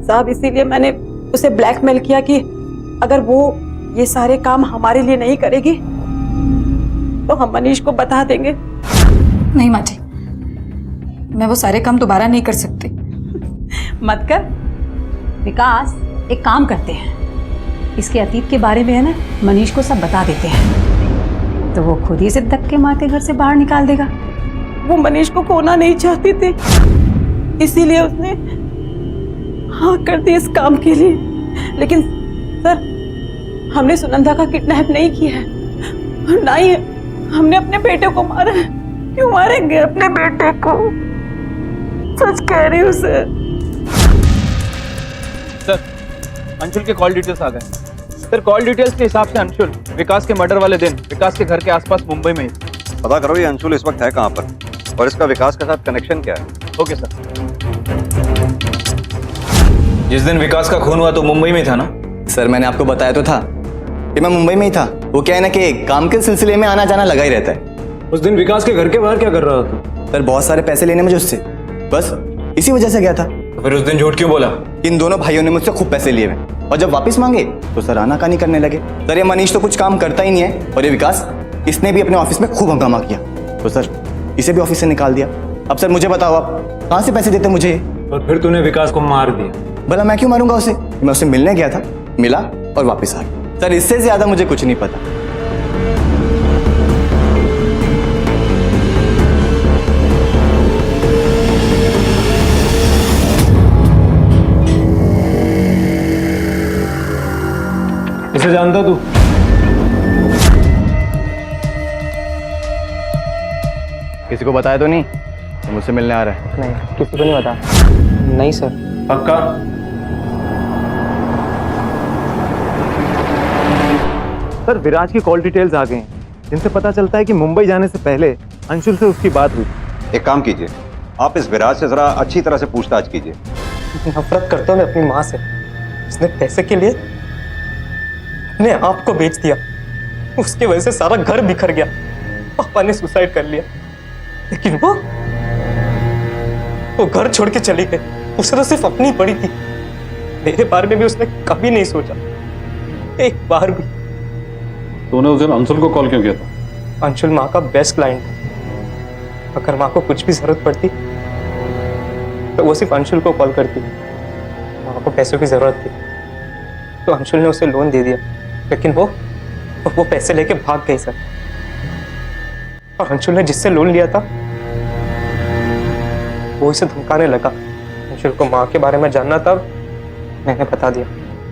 साहब। इसीलिए मैंने उसे ब्लैकमेल किया कि अगर वो ये सारे काम हमारे लिए नहीं करेगी तो हम मनीष को बता देंगे। नहीं माँ जी, मैं वो सारे काम दोबारा नहीं कर सकती। मत कर विकास, एक काम करते हैं, इसके अतीत के बारे में है ना मनीष को सब बता देते हैं, तो वो खुद ही से धक्के मारते घर से बाहर निकाल देगा। वो मनीष को खोना नहीं चाहती थी, इसीलिए उसने हाँ कर दी इस काम के लिए। लेकिन सर, हमने सुनंदा का किडनैप नहीं किया है, ना ही हमने अपने बेटे को मारा है। क्यों मारेंगे अपने बेटे को? सच कह रही हूँ सर। सर अंशुल के कॉल डिटेल्स आ गए। सर कॉल डिटेल्स के हिसाब से अंशुल विकास के मर्डर वाले दिन विकास के घर के आसपास मुंबई में ही। पता करो ये अंशुल इस वक्त है कहाँ पर और इसका विकास के साथ कनेक्शन क्या है। Okay sir. जिस दिन विकास का खून हुआ तो मुंबई में था ना? सर मैंने आपको बताया तो था कि मैं मुंबई में ही था। वो क्या है ना कि काम के सिलसिले में आना जाना लगा ही रहता है। उस दिन विकास के घर के बाहर क्या कर रहा था? सर बहुत सारे पैसे लेने मुझे उससे, बस इसी वजह से गया था। तो फिर उस दिन झूठ क्यों बोला? इन दोनों भाइयों ने मुझसे खूब पैसे लिए हुए और जब वापस मांगे तो सर आनाकानी करने लगे। सर ये मनीष तो कुछ काम करता ही नहीं है और ये विकास, इसने भी अपने ऑफिस में खूब हंगामा किया, तो सर इसे भी ऑफिस से निकाल दिया। अब सर मुझे बताओ, आप कहाँ से पैसे देते मुझे? और फिर तूने विकास को मार दिया? भला मैं क्यों मारूंगा उसे? मैं उससे मिलने गया था, मिला और वापस आ गया। सर इससे ज्यादा मुझे कुछ नहीं पता। इसे जानता तू? किसी को बताया तो नहीं तो मुझसे मिलने आ रहा है? नहीं, किसी को नहीं बता। नहीं सर। पक्का? सर विराज की कॉल डिटेल्स आ गई हैं, जिनसे पता चलता है कि मुंबई जाने से पहले अंशुल से उसकी बात हुई। एक काम कीजिए, आप इस विराज से जरा अच्छी तरह से पूछताछ कीजिए। नफरत करता हूँ मैं अपनी माँ से। उसने पैसे के लिए अपने आप को बेच दिया, उसकी वजह से सारा घर बिखर गया। पापा ने सुसाइड कर लिया, लेकिन वो घर छोड़ के चली गई। उसे तो सिर्फ अपनी पड़ी थी, मेरे बारे में भी उसने कभी नहीं सोचा, एक बार भी। तूने उस दिन अंशुल को कॉल क्यों किया था? अंशुल माँ का बेस्ट क्लाइंट था। अगर माँ को कुछ भी जरूरत पड़ती तो वो सिर्फ अंशुल को कॉल करती। माँ को पैसों की जरूरत थी तो अंशुल ने उसे लोन दे दिया, लेकिन वो पैसे लेके भाग गई सर। और अंशुल ने जिससे लोन लिया था वो इसे धमकाने लगा। अंशुल को माँ के बारे में जानना था, मैंने बता दिया।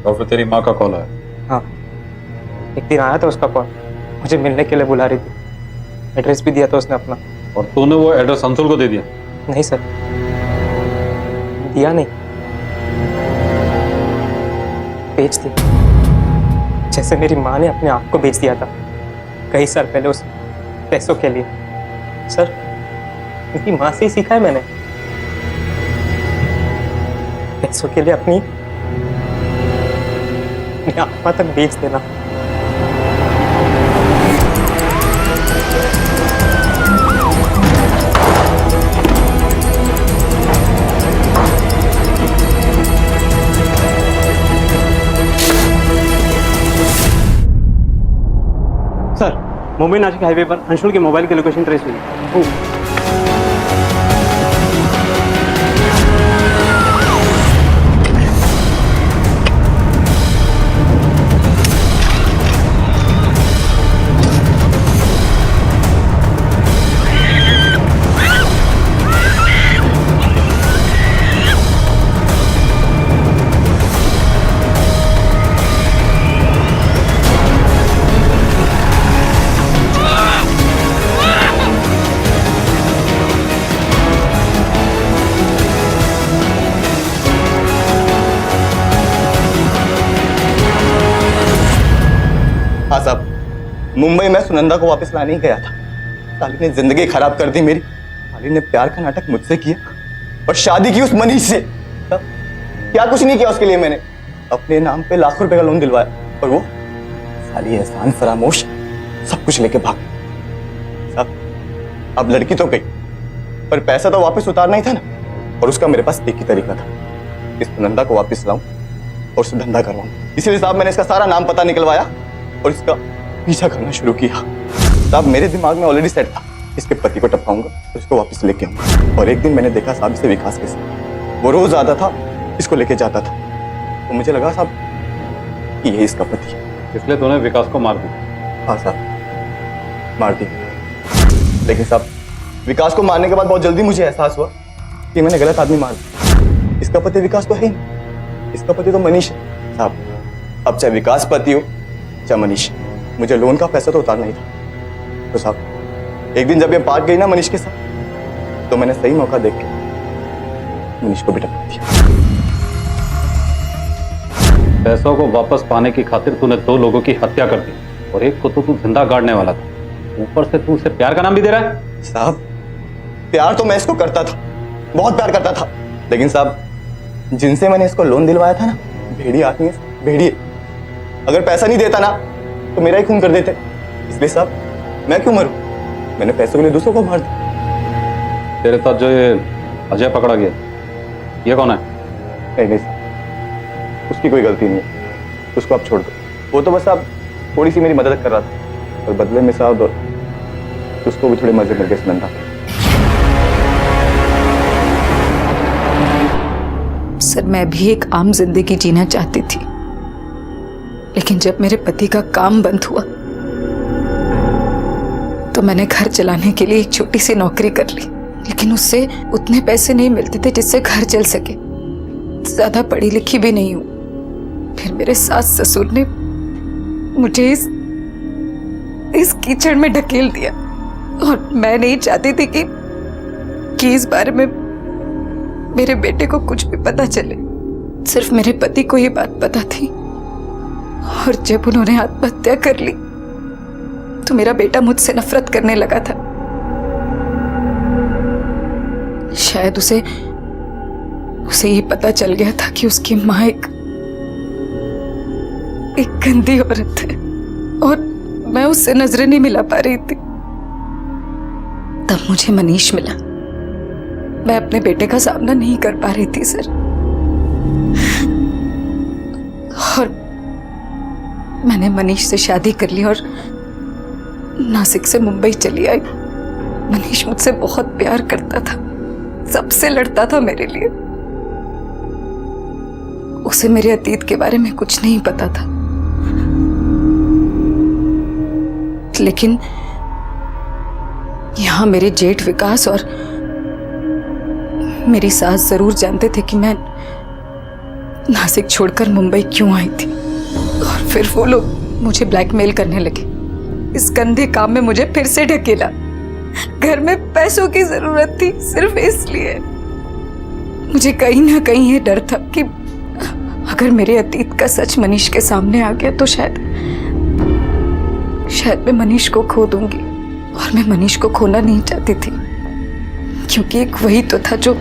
और फिर तेरी माँ का कॉल आया? हाँ, एक दिन आया था उसका कॉल, मुझे मिलने के लिए बुला रही थी। एड्रेस भी दिया था उसने अपना। और तूने वो एड्रेस अंशुल को दे दिया? नहीं सर, दिया नहीं, बेच दिया, जैसे मेरी माँ ने अपने आप को बेच दिया था कई साल पहले उस पैसों के लिए। सर उनकी माँ से ही सीखा है मैंने, पैसों के लिए अपनी आत्मा तक बेच देना। सर मुंबई नासिक हाईवे पर अंशुल के मोबाइल की लोकेशन ट्रेस हुई। हाँ साहब, मुंबई में सुनंदा को वापस लाने ही गया था। साली ने जिंदगी खराब कर दी मेरी। साली ने प्यार का नाटक मुझसे किया और शादी की उस मनीष से। क्या कुछ नहीं किया उसके लिए मैंने, अपने नाम पे लाखों रुपए का लोन दिलवाया और वो साली एहसान फरामोश सब कुछ लेके भाग गई। साहब अब लड़की तो गई पर पैसा तो वापस उतारना ही था ना, और उसका मेरे पास एक ही तरीका था, इस सुनंदा को वापस लाऊं और उससे धंधा करवाऊं। इसीलिए साहब मैंने इसका सारा नाम पता निकलवाया और इसका पीछा करना शुरू किया। साहब मेरे दिमाग में ऑलरेडी सेट था, इसके पति को टपकाऊंगा और इसको वापस लेके आऊंगा। और एक दिन मैंने देखा साहब इसे विकास के साथ, वो रोज आता था, इसको लेके जाता था, तो मुझे लगा साहब कि यही इसका पति है। इसलिए तूने विकास को मार दिया? हाँ साहब मार दिया, लेकिन साहब विकास को मारने के बाद बहुत जल्दी मुझे एहसास हुआ कि मैंने गलत आदमी मार दिया। इसका पति विकास तो है ही, इसका पति तो मनीष है। साहब अब चाहे विकास पति हो चाहे मनीष, मुझे लोन का पैसा तो उतारना ही था। तो साहब एक दिन जब ये पार्क गई ना मनीष के साथ, तो मैंने सही मौका देख के मनीष को भी टपका दिया। पैसों को वापस पाने की खातिर तूने 2 लोगों की हत्या कर दी और एक को तो तू जिंदा गाड़ने वाला था, ऊपर से तू उसे प्यार का नाम भी दे रहा है। साहब प्यार तो मैं इसको करता था, बहुत प्यार करता था, लेकिन साहब जिनसे मैंने इसको लोन दिलवाया था ना, भेड़िए आदमी है, भेड़िए। अगर पैसा नहीं देता ना तो मेरा ही खून कर देते। इसलिए साहब मैं क्यों मरूं? मैंने पैसों के लिए दूसरों को मार दिया। तेरे साथ जो ये अजय पकड़ा गया, ये कौन है? नहीं साहब, उसकी कोई गलती नहीं है, उसको आप छोड़ दो। वो तो बस आप थोड़ी सी मेरी मदद कर रहा था, और बदले में साहब उसको भी थोड़े मजे मिल गए सुनंदा। सर, मैं भी एक आम जिंदगी जीना चाहती थी, लेकिन जब मेरे पति का काम बंद हुआ तो मैंने घर चलाने के लिए एक छोटी सी नौकरी कर ली, लेकिन उससे उतने पैसे नहीं मिलते थे जिससे घर चल सके। ज्यादा पढ़ी लिखी भी नहीं हूं। फिर मेरे सास ससुर ने मुझे इस कीचड़ में ढकेल दिया, और मैं नहीं चाहती थी कि इस बारे में मेरे बेटे को कुछ भी पता चले। सिर्फ मेरे पति को ये बात पता थी, और जब उन्होंने आत्महत्या कर ली तो मेरा बेटा मुझसे नफरत करने लगा था। शायद उसे ये पता चल गया था कि उसकी माँ एक गंदी औरत है, और मैं उससे नजरें नहीं मिला पा रही थी। तब मुझे मनीष मिला। मैं अपने बेटे का सामना नहीं कर पा रही थी सर, और मैंने मनीष से शादी कर ली और नासिक से मुंबई चली आई। मनीष मुझसे बहुत प्यार करता था, सबसे लड़ता था मेरे लिए। उसे मेरे अतीत के बारे में कुछ नहीं पता था, लेकिन यहां मेरे जेठ विकास और मेरी सास जरूर जानते थे कि मैं नासिक छोड़कर मुंबई क्यों आई थी, और फिर वो लोग मुझे ब्लैकमेल करने लगे। इस गंदे काम में मुझे फिर से ढकेला। घर में पैसों की जरूरत थी, सिर्फ इसलिए। मुझे कहीं ना कहीं ये डर था कि अगर मेरे अतीत का सच मनीष के सामने आ गया तो शायद मैं मनीष को खो दूंगी, और मैं मनीष को खोना नहीं चाहती थी, क्योंकि एक वही तो था जो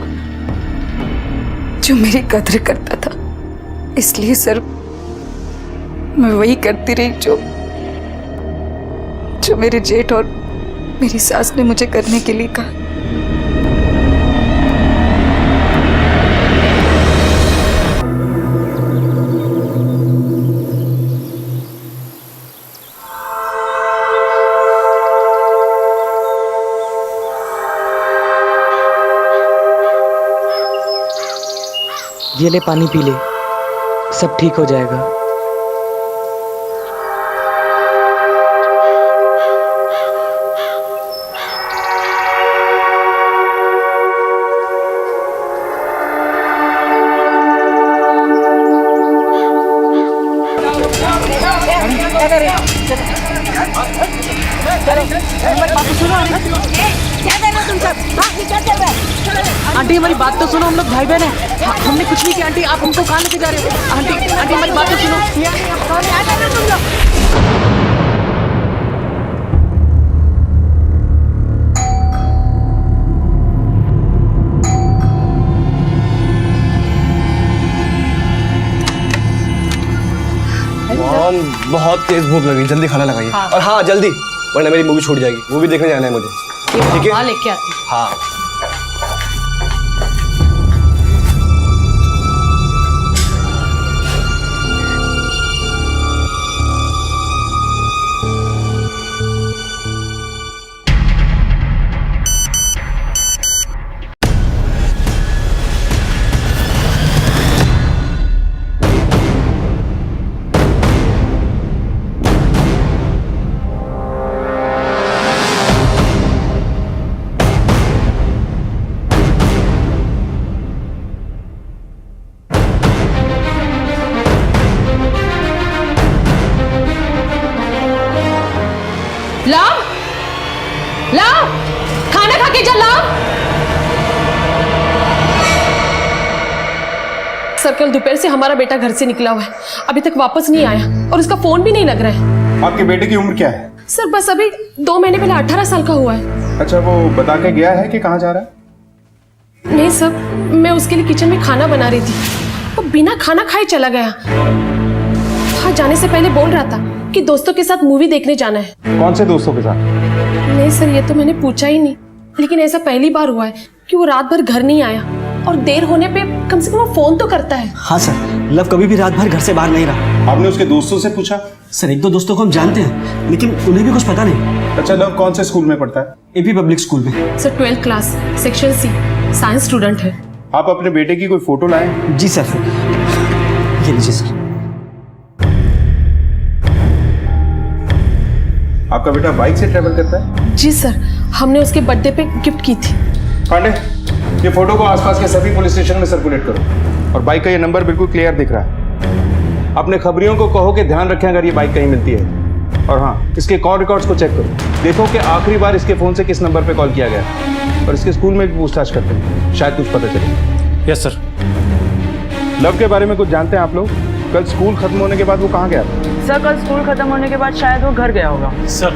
मेरी कद्र करता था। इसलिए सर, मैं वही करती रही जो मेरे जेठ और मेरी सास ने मुझे करने के लिए कहा। ये ले पानी पी ले, सब ठीक हो जाएगा। आंटी हमारी बात तो सुनो, हम लोग भाई बहन हैं। हमने कुछ नहीं किया आंटी, आप हमको कहाँ लेके जा रहे हो? आंटी हमारी बात तो सुनो। बहुत तेज भूख लगी, जल्दी खाना लगाइए। हाँ। और हाँ जल्दी, वरना मेरी मूवी छूट जाएगी। मूवी देखने जाना है मुझे, ठीक है? लेके आती। हाँ। लाओ, खाना खा के जा। लाओ। सर, कल दोपहर से हमारा बेटा घर से निकला हुआ है, अभी तक वापस नहीं आया, और उसका फोन भी नहीं लग रहा है। आपके बेटे की उम्र क्या है? सर, बस अभी 2 महीने पहले 18 साल का हुआ है। अच्छा, वो बता के गया है कि कहाँ जा रहा है? नहीं सर, मैं उसके लिए किचन में खाना बना रही थी, वो बिना खाना खाए चला गया। यहाँ जाने से पहले बोल रहा था कि दोस्तों के साथ मूवी देखने जाना है। कौन से दोस्तों के साथ? नहीं सर, ये तो मैंने पूछा ही नहीं, लेकिन ऐसा पहली बार हुआ है कि वो रात भर घर नहीं आया और देर होने पे कम से कम वो फोन तो करता है। हाँ सर, लव कभी भी रात भर घर से बाहर नहीं रहा। आपने उसके दोस्तों से पूछा? सर, एक दो दोस्तों को हम जानते हैं, लेकिन उन्हें भी कुछ पता नहीं। अच्छा, लव कौन से स्कूल में पढ़ता है? एपी पब्लिक स्कूल में। Sir 12th class, section C, science student है। आप अपने बेटे की कोई फोटो लाए? जी सर, ये लीजिए सर। आपका बेटा बाइक से ट्रेवल करता है? जी सर, हमने उसके बर्थडे पे गिफ्ट की थी। पांडे, ये फोटो को आसपास के सभी पुलिस स्टेशन में सर्कुलेट करो। और बाइक का ये नंबर बिल्कुल क्लियर दिख रहा है। अपने खबरियों को कहो कि ध्यान रखें अगर ये बाइक कहीं मिलती है। और हाँ, इसके कॉल रिकॉर्ड्स को चेक करो, देखो कि आखिरी बार इसके फोन से किस नंबर पे कॉल किया गया। और इसके स्कूल में भी पूछताछ करते हैं, शायद कुछ पता चले। Yes sir. लव के बारे में कुछ जानते हैं आप लोग? कल स्कूल खत्म होने के बाद वो कहाँ गया था? सर कल स्कूल खत्म होने के बाद शायद वो घर गया होगा। सर,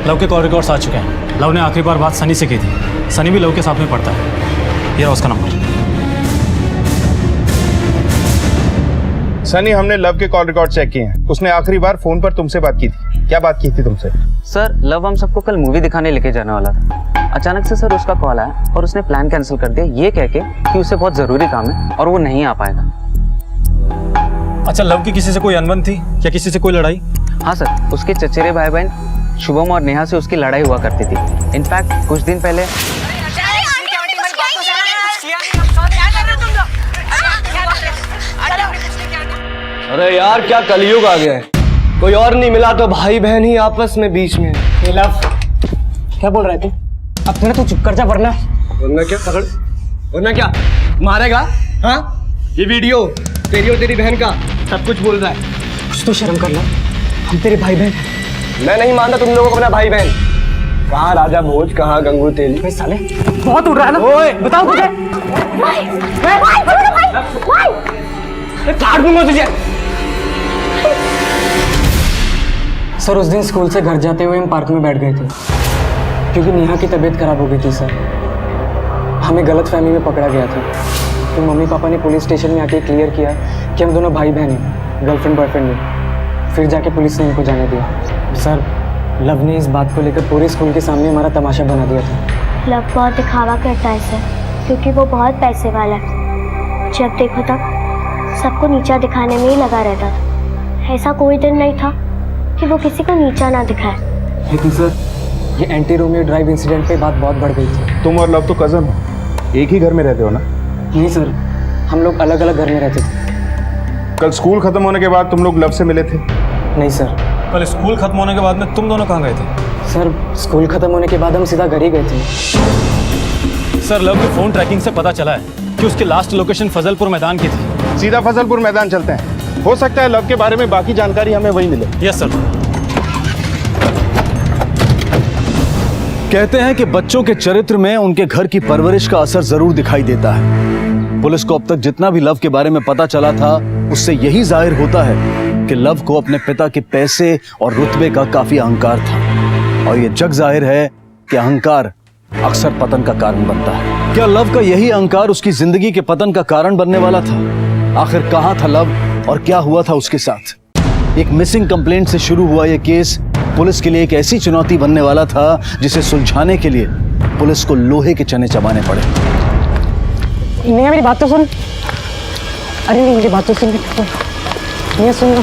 लव के कॉल रिकॉर्ड्स आ चुके हैं। लव ने आखिरी बार बात सनी से की थी। सनी भी लव के साथ में पढ़ता है। ये रहा उसका नंबर। सनी, हमने लव के कॉल रिकॉर्ड चेक किए हैं। उसने आखिरी बार फोन पर तुमसे बात की थी। क्या बात की थी तुमसे? सर, लव हम सबको कल मूवी दिखाने लेके जाने वाला था। अचानक से सर उसका कॉल आया और उसने प्लान कैंसिल कर दिया, ये कह के कि उसे बहुत जरूरी काम है और वो नहीं आ पाएगा। अच्छा, लव की किसी से कोई अनबन थी या किसी से कोई लड़ाई? हाँ सर, उसके चचेरे भाई बहन शुभम और नेहा से उसकी लड़ाई हुआ करती थी। इनफैक्ट कुछ दिन पहले अरे यार, क्या कलयुग आ गया है। कोई और नहीं मिला तो भाई बहन ही आपस में बीच में। लव, क्या बोल रहे थे? अब थोड़ा तो चुप कर जा, वरना क्या पकड़, वरना क्या मारेगा? हाँ, ये वीडियो तेरी और तेरी बहन का सब कुछ बोल रहा है। कुछ तो शर्म कर लो, हम तेरे भाई बहन हैं। मैं नहीं मानता तुम लोगों को अपना भाई बहन। कहाँ राजा भोज, कहाँ गंगू तेली। साले बहुत उड़ रहा है ना। ओए बताओ तुझे। काट दूंगा तुझे। सर, उस दिन स्कूल से घर जाते हुए हम पार्क में बैठ गए थे क्योंकि नेहा की तबीयत खराब हो गई थी। सर, हमें गलतफहमी में पकड़ा गया था, तो मम्मी पापा ने पुलिस स्टेशन में आके क्लियर किया कि हम दोनों भाई बहन हैं, गर्लफ्रेंड बॉयफ्रेंड नहीं। फिर जाके पुलिस ने इनको जाने दिया। सर, लव ने इस बात को लेकर पूरे स्कूल के सामने हमारा तमाशा बना दिया था। लव बहुत दिखावा करता है सर, क्योंकि वो बहुत पैसे वाला है। जब देखो तब सबको नीचा दिखाने में ही लगा रहता था। ऐसा कोई दिन नहीं था कि वो किसी को नीचा ना दिखाए। लेकिन सर, ये एंटी रोमियो ड्राइव इंसिडेंट पे बात बहुत बढ़ गई थी। तुम और लव तो कजन हो, एक ही घर में रहते हो ना? नहीं सर, हम लोग अलग अलग घर में रहते थे। कल स्कूल खत्म होने के बाद तुम लोग लव से मिले थे? नहीं सर। कल स्कूल खत्म होने के बाद में तुम दोनों कहाँ गए थे? सर, स्कूल खत्म होने के बाद हम सीधा घर ही गए थे। सर, लव की फोन ट्रैकिंग से पता चला है कि उसकी लास्ट लोकेशन फजलपुर मैदान की थी। सीधा फजलपुर मैदान चलते हैं, हो सकता है लव के बारे में बाकी जानकारी हमें वही मिले। Yes sir. कहते हैं कि बच्चों के चरित्र में उनके घर की परवरिश का असर जरूर दिखाई देता है। पुलिस को अब तक जितना भी लव के बारे में पता चला था, उससे यही जाहिर होता है कि लव को अपने पिता के पैसे और रुतबे का काफी अहंकार था। और ये जग जाहिर है कि अहंकार अक्सर पतन का कारण बनता है। क्या लव का यही अहंकार उसकी जिंदगी के पतन का कारण बनने वाला था? आखिर कहाँ था लव और क्या हुआ था उसके साथ? एक मिसिंग कंप्लेंट से शुरू हुआ यह केस पुलिस के लिए एक ऐसी चुनौती बनने वाला था जिसे सुलझाने के लिए पुलिस को लोहे के चने चबाने पड़े। नेहा, मेरी बात तो सुन। अरे नहीं, मेरी बात तो सुन। ये सुन लो।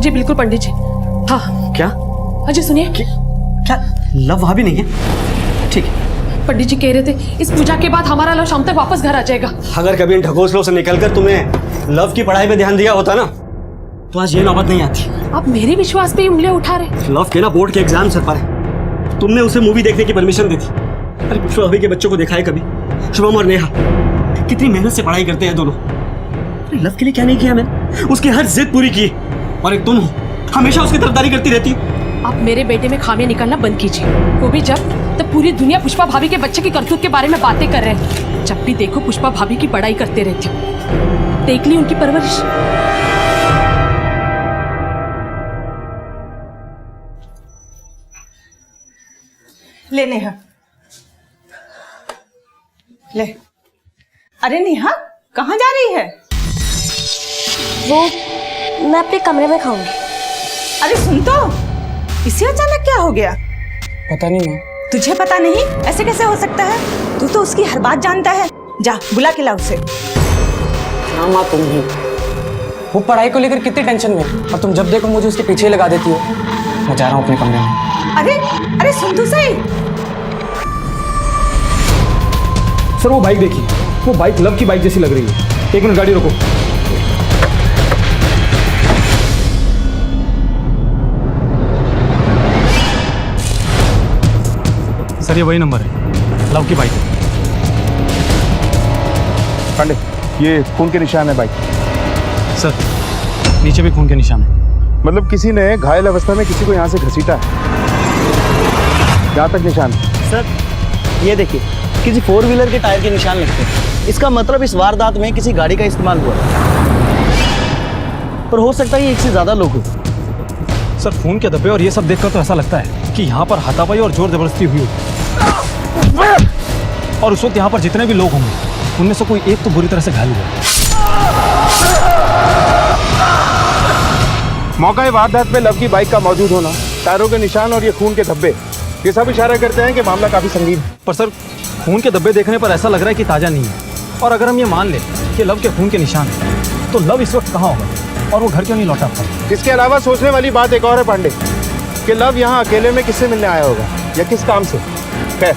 जी बिल्कुल पंडित जी। हाँ। क्या? अजय सुनिए। क्या लव वहां भी नहीं है? ठीक है। पंडित जी कह रहे थे इस पूजा के बाद हमारा लव शाम तक वापस घर आ जाएगा। अगर कभी इन ढकोसलों से निकलकर तुम्हें लव की पढ़ाई पे ध्यान दिया होता ना, तो आज ये नौबत नहीं आती। आप मेरे विश्वास पे उंगलियां उठा रहे। लव के ना बोर्ड के एग्जाम सर पर है, तुमने उसे मूवी देखने की परमिशन दी थी। अरे पुष्पा भाभी के बच्चों को देखा है कभी? शुभम और नेहा कितनी मेहनत से पढ़ाई करते हैं दोनों। अरे लव के लिए क्या नहीं किया मैंने? उसकी हर जिद पूरी की। और एक तुम हो, हमेशा उसकी तरफदारी करती रहती हो। आप मेरे बेटे में खामियां निकालना बंद कीजिए। वो भी जब पूरी दुनिया पुष्पा भाभी के बच्चे की करतूत के बारे में बातें कर रहे हैं। जब भी देखो पुष्पा भाभी की बड़ाई करते रहती हो। देख ली उनकी परवरिश। ले नेहा, ले। अरे नेहा, कहाँ जा रही है? वो मैं अपने कमरे में खाऊंगी। अरे सुन तो, इसे अचानक क्या हो गया? पता नहीं माँ। तुझे पता नहीं? ऐसे कैसे हो सकता है? तू तो उसकी हर बात जानता है। जा बुला के ला उसे। हाँ माँ, तुम भी। वो पढ़ाई को लेकर कितनी टेंशन में, और तुम जब देखो मुझे उसके पीछे लगा देती हो। मैं जा रहा हूँ अपने कमरे में। अरे अरे सुन तो सही। सर वो बाइक देखिए, वो बाइक लव की बाइक जैसी लग रही है। एक मिनट गाड़ी रोको। सर ये वही नंबर है, लव की बाइक है। पांडे, ये खून के निशान है बाइक। सर नीचे भी खून के निशान है। मतलब किसी ने घायल अवस्था में किसी को यहाँ से घसीटा है। यहाँ तक निशान। सर ये देखिए, किसी 4 व्हीलर के टायर के निशान लगते हैं। इसका मतलब इस वारदात में किसी गाड़ी का इस्तेमाल हुआ है। पर हो सकता है ये एक से ज्यादा लोग हो। सर खून के धब्बे और ये सब देखकर तो ऐसा लगता है कि यहाँ पर हाथापाई और जोर जबरदस्ती हुई होगी। और उस वक्त यहाँ पर जितने भी लोग होंगे उनमें से कोई एक तो बुरी तरह से घायल हुआ। मौका वारदात में लव की बाइक का मौजूद होना, टायरों के निशान और ये खून के धब्बे, ये सब इशारा करते हैं कि मामला काफी संगीन है। पर सर खून के धब्बे देखने पर ऐसा लग रहा है कि ताजा नहीं है। और अगर हम ये मान लें कि लव के खून के निशान है, तो लव इस वक्त कहाँ होगा और वो घर क्यों नहीं लौटा पाता? इसके अलावा सोचने वाली बात एक और है पांडे, कि लव यहाँ अकेले में किससे मिलने आया होगा या किस काम से। खैर,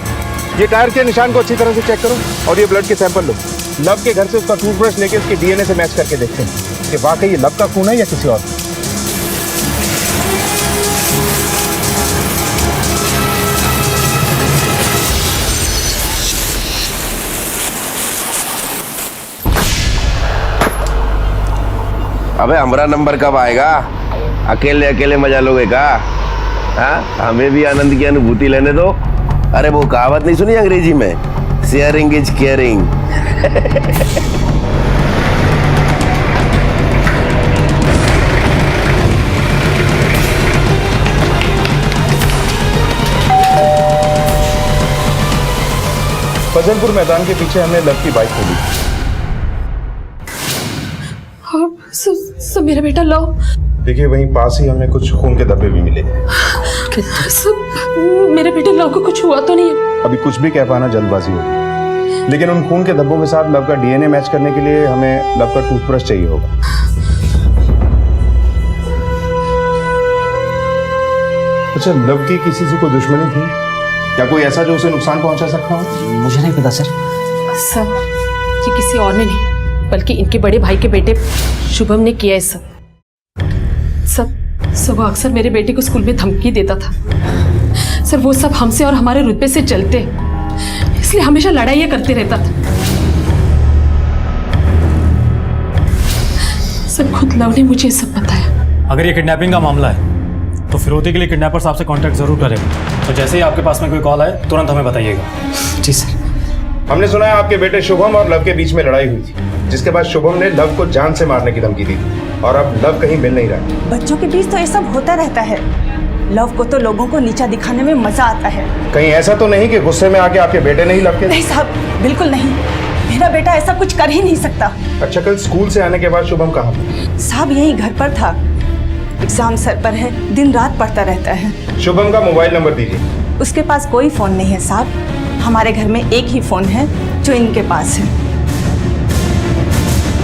ये टायर के निशान को अच्छी तरह से चेक करो और ये ब्लड के सैंपल लो। लव के घर से उसका टूथब्रश लेके उसके डीएनए से मैच करके देखते हैं कि वाकई ये लव का खून है या किसी और। अबे हमारा नंबर कब आएगा? अकेले अकेले मजा लोगे का? हाँ, हमें भी आनंद की अनुभूति लेने दो। अरे वो कहावत नहीं सुनी अंग्रेजी में, शेयरिंग इज केयरिंग। फजलपुर मैदान के पीछे हमने लव की बाइक खोली। हाँ, सब मेरा बेटा लो। देखिए वहीं पास ही हमें कुछ खून के धब्बे भी मिले। सब मेरे बेटे लव को कुछ हुआ तो नहीं है? अभी कुछ भी कह पाना जल्दबाजी होगी, लेकिन उन खून के धब्बों के साथ लव का डीएनए मैच करने के लिए हमें लव का टूथब्रश चाहिए होगा। अच्छा, लव की किसी से कोई दुश्मनी थी क्या? कोई ऐसा जो उसे नुकसान पहुंचा सकता हो? मुझे नहीं पता सर। सब ये किसी और ने नहीं, बल्कि इनके बड़े भाई के बेटे शुभम ने किया है। सब वो अक्सर मेरे बेटे को स्कूल में धमकी देता था। सर वो सब हमसे और हमारे रुतबे से चलते, इसलिए हमेशा लड़ाइयाँ करते रहता था। सर खुद लव ने मुझे सब बताया। अगर ये किडनैपिंग का मामला है तो फिरौती के लिए किडनैपर साहब से कांटेक्ट जरूर करेगा। तो जैसे ही आपके पास में कोई कॉल आए तुरंत हमें बताइएगा। जी सर। हमने सुना है आपके बेटे शुभम और लव के बीच में लड़ाई हुई थी, जिसके बाद शुभम ने लव को जान से मारने की धमकी दी और अब लव कहीं मिल नहीं रहा। बच्चों के बीच तो ये सब होता रहता है। लव को तो लोगों को नीचा दिखाने में मजा आता है। कहीं ऐसा तो नहीं कि गुस्से में आके आपके बेटे ने ही लव के? नहीं साहब, बिल्कुल नहीं। मेरा बेटा ऐसा कुछ कर ही नहीं सकता। अच्छा, कल स्कूल से आने के बाद शुभम कहाँ था? साहब यही घर पर था। एग्जाम सर पर है, दिन रात पढ़ता रहता है। शुभम का मोबाइल नंबर दीजिए। उसके पास कोई फोन नहीं है साहब। हमारे घर में एक ही फोन है जो इनके पास है।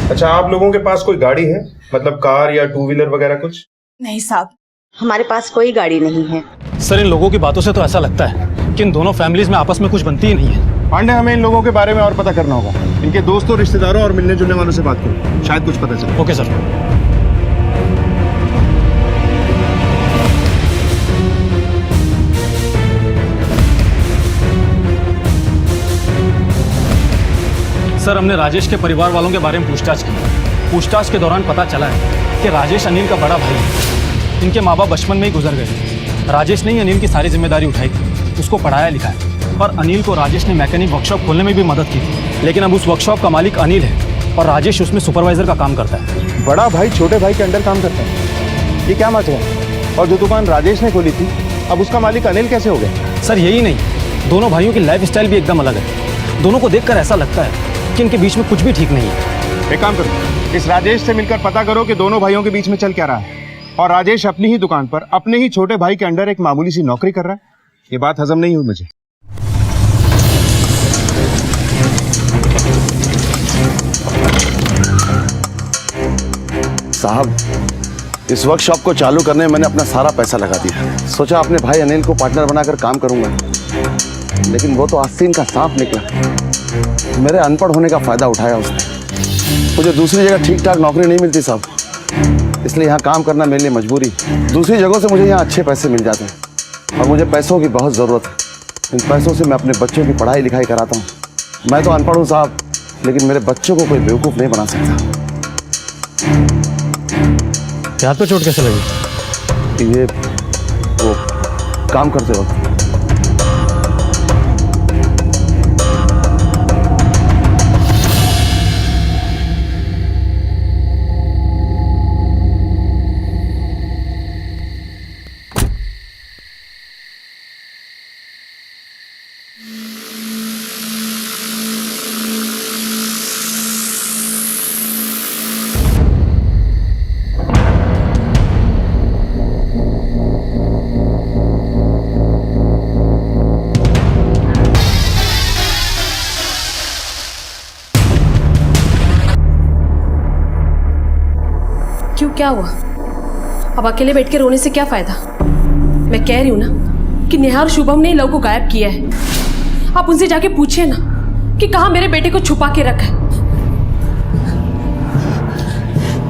अच्छा, आप लोगों के पास कोई गाड़ी है, मतलब कार या 2 व्हीलर वगैरह कुछ? नहीं साहब, हमारे पास कोई गाड़ी नहीं है। सर इन लोगों की बातों से तो ऐसा लगता है कि इन दोनों फैमिलीज में आपस में कुछ बनती ही नहीं है। पांडे, हमें इन लोगों के बारे में और पता करना होगा। इनके दोस्तों, रिश्तेदारों और मिलने जुलने वालों से बात करो, शायद कुछ पता चले। Okay sir. सर हमने राजेश के परिवार वालों के बारे में पूछताछ की। पूछताछ के दौरान पता चला है कि राजेश अनिल का बड़ा भाई है। इनके माँ बाप बचपन में ही गुजर गए। राजेश ने ही अनिल की सारी जिम्मेदारी उठाई थी, उसको पढ़ाया लिखाया, और अनिल को राजेश ने मैकेनिक वर्कशॉप खोलने में भी मदद की थी। लेकिन अब उस वर्कशॉप का मालिक अनिल है और राजेश उसमें सुपरवाइजर का काम करता है। बड़ा भाई छोटे भाई के अंडर काम करता है, ये क्या मच रहा है? और जो दुकान राजेश ने खोली थी, अब उसका मालिक अनिल कैसे हो गया? सर यही नहीं, दोनों भाइयों की लाइफ स्टाइल भी एकदम अलग है। दोनों को देखकर ऐसा लगता है कि इनके बीच में कुछ भी ठीक नहीं है। एक काम करो, इस राजेश से मिलकर पता करो कि दोनों भाइयों के बीच में चल क्या रहा है। और राजेश अपनी ही दुकान पर अपने ही छोटे भाई के अंडर एक मामूली सी नौकरी कर रहा है। ये बात हजम नहीं हुई मुझे। साहब, इस वर्कशॉप को चालू करने में मैंने अपना सारा पैसा लगा दिया। सोचा अपने भाई अनिल को पार्टनर बनाकर काम करूंगा, लेकिन वो तो आस्तीन का सांप निकला। मेरे अनपढ़ होने का फायदा उठाया उसने। मुझे दूसरी जगह ठीक ठाक नौकरी नहीं मिलती साहब, इसलिए यहाँ काम करना मेरे लिए मजबूरी। दूसरी जगहों से मुझे यहाँ अच्छे पैसे मिल जाते हैं और मुझे पैसों की बहुत ज़रूरत है। इन पैसों से मैं अपने बच्चों की पढ़ाई लिखाई कराता हूँ। मैं तो अनपढ़ हूँ साहब, लेकिन मेरे बच्चों को कोई बेवकूफ़ नहीं बना सकता। हाथ पे चोट कैसे लगी? ये वो काम करते वक्त। क्यों, क्या हुआ? अब अकेले बैठ के रोने से क्या फायदा? मैं कह रही हूं ना कि नेहा और शुभम ने लव को गायब किया है। आप उनसे जाके पूछिए ना कि कहाँ मेरे बेटे को छुपा के रखा है।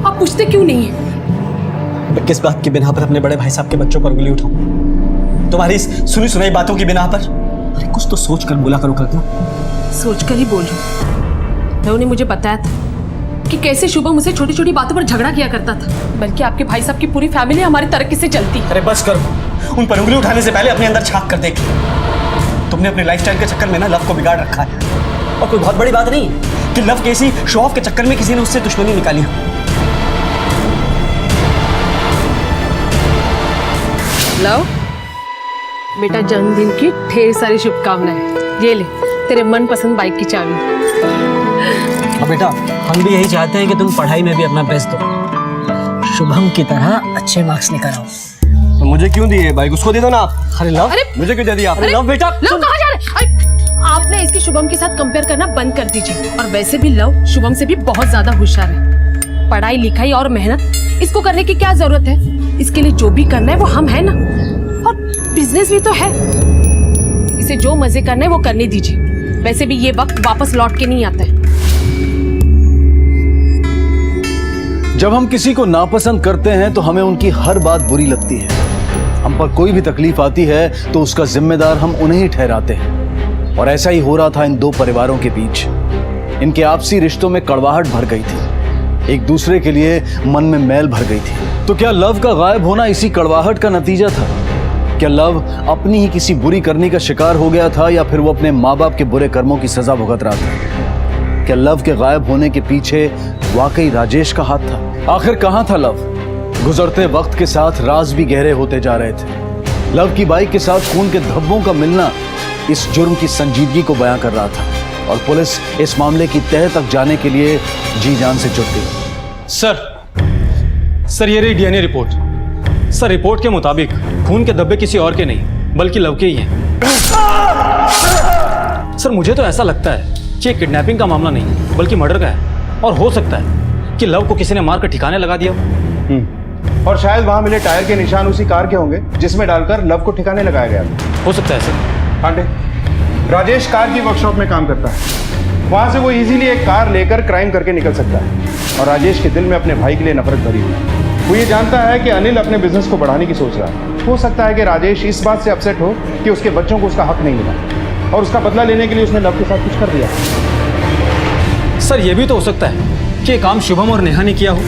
आप पूछते क्यों नहीं है? मैं किस बात की बिना पर अपने बड़े भाई साहब के बच्चों पर उंगली उठाऊं? तुम्हारी इस सुनी सुनाई बातों की बिना पर? अरे कुछ तो सोच कर बोला करो करना। सोच कर ही बोल रही हूं। उन्होंने मुझे बताया था कि कैसे शुभम मुझसे छोटी छोटी बातों पर झगड़ा किया करता था, बल्कि आपके भाई साहब की पूरी फैमिली हमारी तरक्की से चलती। अरे बस करो, उन पर उंगली उठाने से पहले अपने अंदर झांक कर देख। तुमने अपने लाइफस्टाइल के चक्कर में ना लव को बिगाड़ रखा है। और कोई बहुत बड़ी बात नहीं कि लव के इसी शो ऑफ के चक्कर में किसी ने उससे दुश्मनी निकाली हो। लव बेटा, जन्मदिन की ढेर सारी शुभकामनाएं। ये ले तेरे मनपसंद बाइक की चाबी। और बेटा, हम भी यही चाहते हैं कि तुम पढ़ाई में भी अपना बेस्ट दो, शुभम की तरह अच्छे मार्क्स लेकर आओ। तो मुझे क्यों दिए बाइक? उसको दे दो ना आप। अरे लव, मुझे क्यों दे दिया आपने? लव बेटा, लव कहाँ जा रहे? अरे आपने इसकी शुभम के साथ कंपेयर करना बंद कर दीजिए। और वैसे भी लव शुभम से भी बहुत ज्यादा होशियार है। पढ़ाई लिखाई और मेहनत इसको करने की क्या जरूरत है? इसके लिए जो भी करना है वो हम है ना, और बिजनेस भी तो है। इसे जो मजे करना है वो करने दीजिए। वैसे भी ये वक्त वापस लौट के नहीं आता है। जब हम किसी को नापसंद करते हैं तो हमें उनकी हर बात बुरी लगती है। हम पर कोई भी तकलीफ आती है तो उसका जिम्मेदार हम उन्हें ही ठहराते हैं। और ऐसा ही हो रहा था इन दो परिवारों के बीच। इनके आपसी रिश्तों में कड़वाहट भर गई थी, एक दूसरे के लिए मन में मैल भर गई थी। तो क्या लव का गायब होना इसी कड़वाहट का नतीजा था? क्या लव अपनी ही किसी बुरी करनी का शिकार हो गया था, या फिर वो अपने माँ बाप के बुरे कर्मों की सजा भुगत रहा था? क्या लव के गायब होने के पीछे वाकई राजेश का हाथ था? आखिर कहां था लव? गुजरते वक्त के साथ राज भी गहरे होते जा रहे थे। लव की बाइक के साथ खून के धब्बों का मिलना इस जुर्म की संजीदगी को बयां कर रहा था, और पुलिस इस मामले की तह तक जाने के लिए जी जान से जुट गई। सर ये रही डीएनए रिपोर्ट। सर रिपोर्ट के मुताबिक खून के धब्बे किसी और के नहीं बल्कि लव के ही हैं। सर मुझे तो ऐसा लगता है कि किडनैपिंग का मामला नहीं बल्कि मर्डर का है, और हो सकता है कि लव को किसी ने मार कर ठिकाने लगा दिया। और शायद वहां मिले टायर के निशान उसी कार के होंगे जिसमें डालकर लव को ठिकाने लगाया गया था। हो सकता है सर। पांडे, राजेश कार की वर्कशॉप में काम करता है। वहां से वो इजीली एक कार लेकर क्राइम करके निकल सकता है। और राजेश के दिल में अपने भाई के लिए नफरत भरी हुई है। वो ये जानता है कि अनिल अपने बिजनेस को बढ़ाने की सोच रहा है। हो सकता है कि राजेश इस बात से अपसेट हो कि उसके बच्चों को उसका हक नहीं मिला, और उसका बदला लेने के लिए उसने लव के साथ कुछ कर दिया। सर ये भी तो हो सकता है कि ये काम शुभम और नेहा ने किया हो,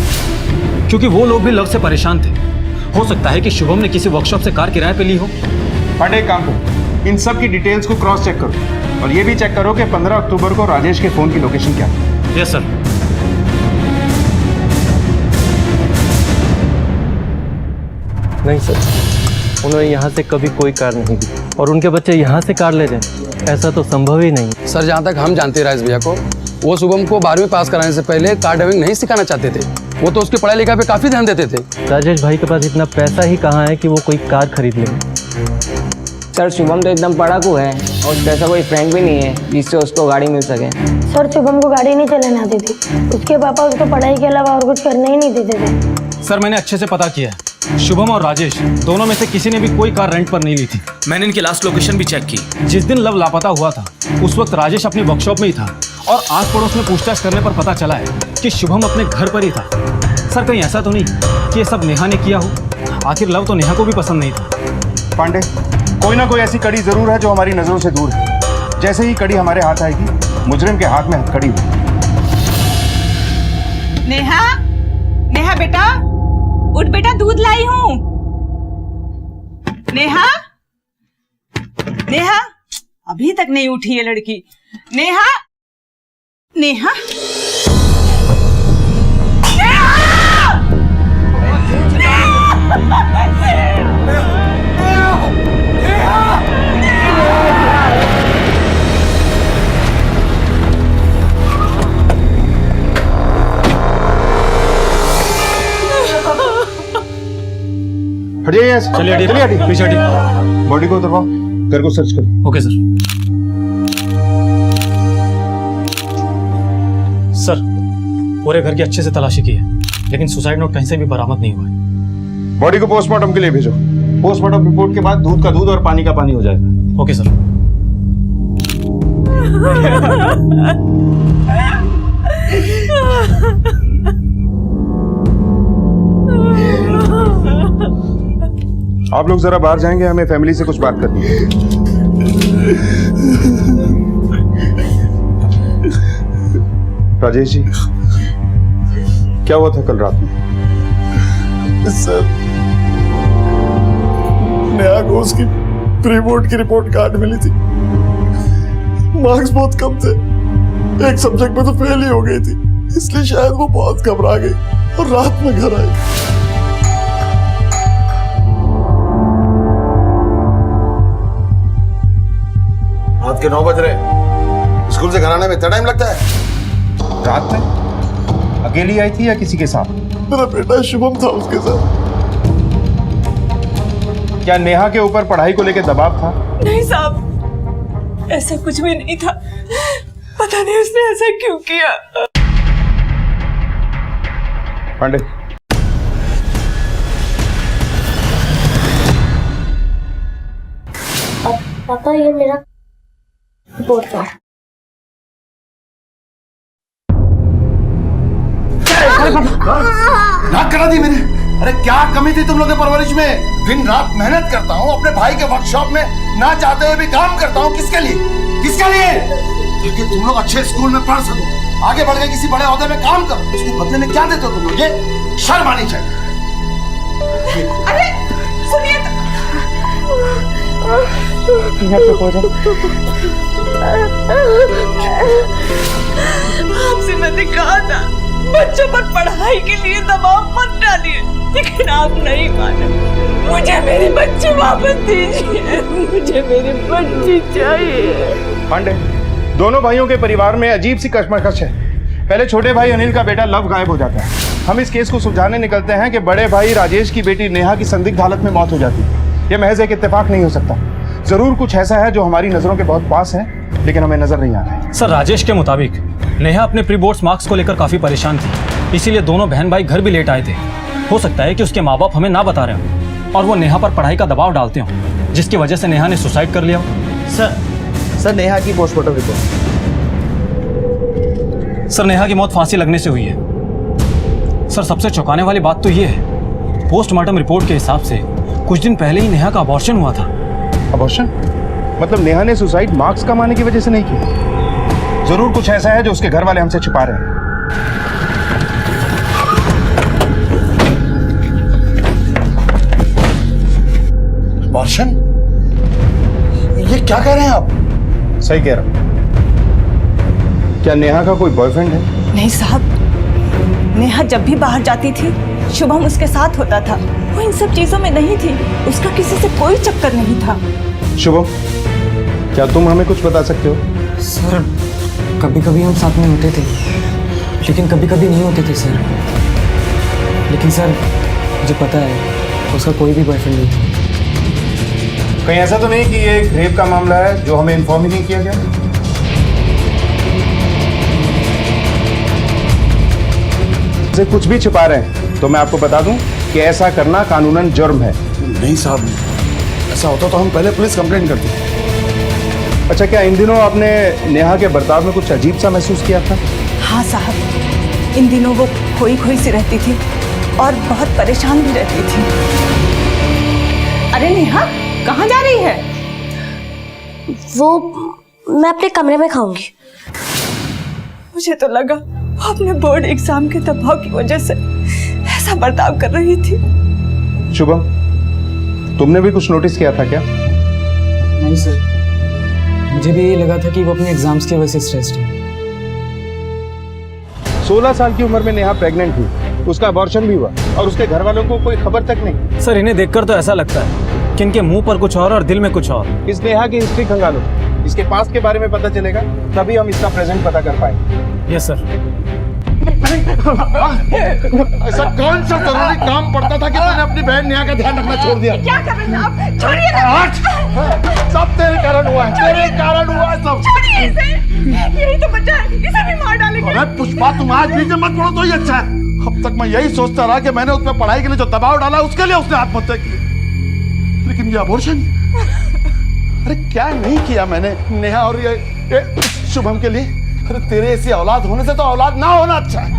क्योंकि वो लोग भी लव से परेशान थे। हो सकता है कि शुभम ने किसी वर्कशॉप से कार किराए पे ली हो। पांडे, एक काम करो, इन सब की डिटेल्स को क्रॉस चेक करो और ये भी चेक करो कि 15 अक्टूबर को राजेश के फोन की लोकेशन क्या है। Yes sir. नहीं सर, उन्होंने यहाँ से कभी कोई कार नहीं दी, और उनके बच्चे यहाँ से कार ले जाए ऐसा तो संभव ही नहीं। सर जहाँ तक हम जानते राजेश भैया को, वो शुभम को 12वीं पास कराने से पहले कार ड्राइविंग नहीं सिखाना चाहते थे। वो तो उसकी पढ़ाई लिखाई पे काफी ध्यान देते थे। राजेश भाई के पास इतना पैसा ही कहाँ है कि वो कोई कार खरीद ले। सर शुभम तो एकदम पढ़ाकू है और उसका ऐसा कोई फ्रेंड भी नहीं है जिससे उसको गाड़ी मिल सके। सर शुभम को गाड़ी नहीं चलाने आती थी, उसके पापा उसको पढ़ाई के अलावा और कुछ करने ही नहीं देते थे। सर मैंने अच्छे से पता किया है, शुभम और राजेश दोनों में से किसी ने भी कोई कार रेंट पर नहीं ली थी। मैंने इनकी लास्ट लोकेशन भी चेक की। जिस दिन लव लापता हुआ था उस वक्त राजेश अपनी वर्कशॉप में ही था और आस पड़ोस में पूछताछ करने पर पता चला है कि शुभम अपने घर पर ही था। सर कहीं ऐसा तो नहीं कि ये सब नेहा ने किया हो? आखिर लव तो नेहा को भी पसंद नहीं था। पांडे, कोई ना कोई ऐसी कड़ी जरूर है जो हमारी नजरों से दूर है। जैसे ही कड़ी हमारे हाथ आएगी, मुजरिम के हाथ में हथकड़ी होगी। नेहा, नेहा बेटा, उठ बेटा, दूध लाई हूँ। नेहा, नेहा, अभी तक नहीं उठी है लड़की। नेहा, नेहा, हटिए यहाँ से। चलिए हटिए, पीछे हटिए। बॉडी को उतरवाओ, घर को सर्च करो। Okay sir. सर पूरे घर की अच्छे से तलाशी की है, लेकिन सुसाइड नोट कहीं से भी बरामद नहीं हुआ है। बॉडी को पोस्टमार्टम के लिए भेजो। पोस्टमार्टम रिपोर्ट के बाद दूध का दूध और पानी का पानी हो जाएगा। Okay sir. आप लोग जरा बाहर जाएंगे, हमें फैमिली से कुछ बात करनी है। राजेश जी, क्या हुआ था कल रात में? सर, नेहा को उसकी प्री बोर्ड की रिपोर्ट कार्ड मिली थी। मार्क्स बहुत कम थे, एक सब्जेक्ट में तो फेल ही हो गई थी, इसलिए शायद वो बहुत घबरा गई और रात में घर आई। रात के 9 बज रहे, स्कूल से घर आने में इतना टाइम लगता है? रात में अकेली आई थी या किसी के साथ? मेरा बेटा शुभम था उसके साथ। क्या नेहा के ऊपर पढ़ाई को लेकर दबाव था? नहीं साहब, ऐसा कुछ भी नहीं था। पता नहीं उसने ऐसा क्यों किया। पांडे, पापा ये मेरा रिपोर्ट कार्ड। नाक करा दी मैंने। अरे क्या कमी थी तुम लोगों के परवरिश में? दिन रात मेहनत करता हूँ, अपने भाई के वर्कशॉप में ना चाहते हुए भी काम करता हूँ। किसके लिए? किसके लिए? ताकि तुम लोग अच्छे स्कूल में पढ़ सको, आगे बढ़ के किसी बड़े ओहदे में काम करो। उसके बदले में क्या देते हो तुम लोग? ये शर्म आनी चाहिए। अरे सुनिए आपसे मैंने कहा था बच्चों पर पढ़ाई के लिए दबाव मत डालिए, लेकिन आप नहीं माने। मुझे मेरी बच्ची वापस दीजिए, मुझे मेरी बच्ची चाहिए। पांडे, दोनों भाइयों के परिवार में अजीब सी कशमकश है। पहले छोटे भाई अनिल का बेटा लव गायब हो जाता है। हम इस केस को सुलझाने निकलते हैं कि बड़े भाई राजेश की बेटी नेहा की संदिग्ध हालत में मौत हो जाती है। यह महज एक इत्तेफाक नहीं हो सकता। जरूर कुछ ऐसा है जो हमारी नजरों के बहुत पास है, लेकिन हमें नजर नहीं आ रहा है। सर राजेश के मुताबिक नेहा अपने प्री बोर्ड्स मार्क्स को लेकर काफी परेशान थी, इसीलिए दोनों बहन भाई घर भी लेट आए थे। हो सकता है कि उसके माँ बाप हमें ना बता रहे हो और वो नेहा पर पढ़ाई का दबाव डालते हो, जिसकी वजह से नेहा ने सुसाइड कर लिया हो। सर नेहा की पोस्टमार्टम रिपोर्ट। सर नेहा की मौत फांसी लगने से हुई है। सर सबसे चौंकाने वाली बात तो ये है, पोस्टमार्टम रिपोर्ट के हिसाब से कुछ दिन पहले ही नेहा का अबॉर्शन हुआ था। अबॉर्शन? मतलब नेहा ने सुसाइड मार्क्स कमाने की वजह से नहीं की? जरूर कुछ ऐसा है जो उसके घर वाले हमसे छुपा रहे हैं। अबॉर्शन? ये क्या कह रहे हैं आप? सही कह रहा हूं। क्या नेहा का कोई बॉयफ्रेंड है? नहीं साहब, नेहा जब भी बाहर जाती थी शुभम उसके साथ होता था। वो इन सब चीजों में नहीं थी, उसका किसी से कोई चक्कर नहीं था। शुभम, क्या तुम हमें कुछ बता सकते हो? सर कभी कभी हम साथ में होते थे, लेकिन कभी कभी नहीं होते थे सर। लेकिन सर मुझे पता है उसका कोई भी बॉयफ्रेंड नहीं था। कहीं ऐसा तो नहीं कि ये एक रेप का मामला है जो हमें इन्फॉर्म ही नहीं किया गया? से कुछ भी छिपा रहे हैं तो मैं आपको बता दूं कि ऐसा करना कानूनन जुर्म है। नहीं साहब, ऐसा होता तो हम पहले पुलिस कंप्लेंट करते। अच्छा, क्या इन दिनों आपने नेहा के बर्ताव में कुछ अजीब सा महसूस किया था? हाँ साहब, इन दिनों वो खोई खोई सी रहती थी और बहुत परेशान भी रहती थी। अरे नेहा, कहाँ जा रही है? वो मैं अपने कमरे में खाऊंगी। मुझे तो लगा वो अपने बोर्ड एग्जाम के दबाव की वजह से ऐसा बर्ताव कर रही थी। शुभम, तुमने भी कुछ नोटिस किया था क्या? नहीं सर, मुझे भी यही लगा था कि वो अपने एग्जाम्स की वजह से स्ट्रेस्ड है। 16 साल की उम्र में नेहा प्रेग्नेंट हुई, उसका अबॉर्शन भी हुआ और उसके घर वालों को कोई खबर तक नहीं। सर इन्हें देखकर तो ऐसा लगता है कि इनके मुंह पर कुछ और दिल में कुछ और। इस नेहा की हिस्ट्री खंगालो, इसके पास्ट के बारे में पता चलेगा, तभी हम इसका प्रेजेंट पता कर पाएंगे। Yes sir. ऐसा कौन सा जरूरी काम पड़ता था कि तूने अपनी बहन नेहा का ध्यान रखना छोड़ दिया? क्या कर रहे हैं आप? छोड़िए ना। सब तेरे कारण हुआ है, तेरे कारण हुआ है सब। छोड़िए इसे, यही तो बचा है, इसे भी मार डालेंगे। अरे पुष्पा, तुम आज बीच में मत पड़ो तो ही अच्छा है। अब तक मैं यही सोचता रहा कि मैंने उसमें पढ़ाई के लिए जो दबाव डाला उसके लिए उसने आत्महत्या की, लेकिन ये अबॉर्शन। अरे क्या नहीं किया मैंने नेहा और ये शुभम के लिए? अरे तेरे ऐसी औलाद होने से तो औलाद ना होना अच्छा है।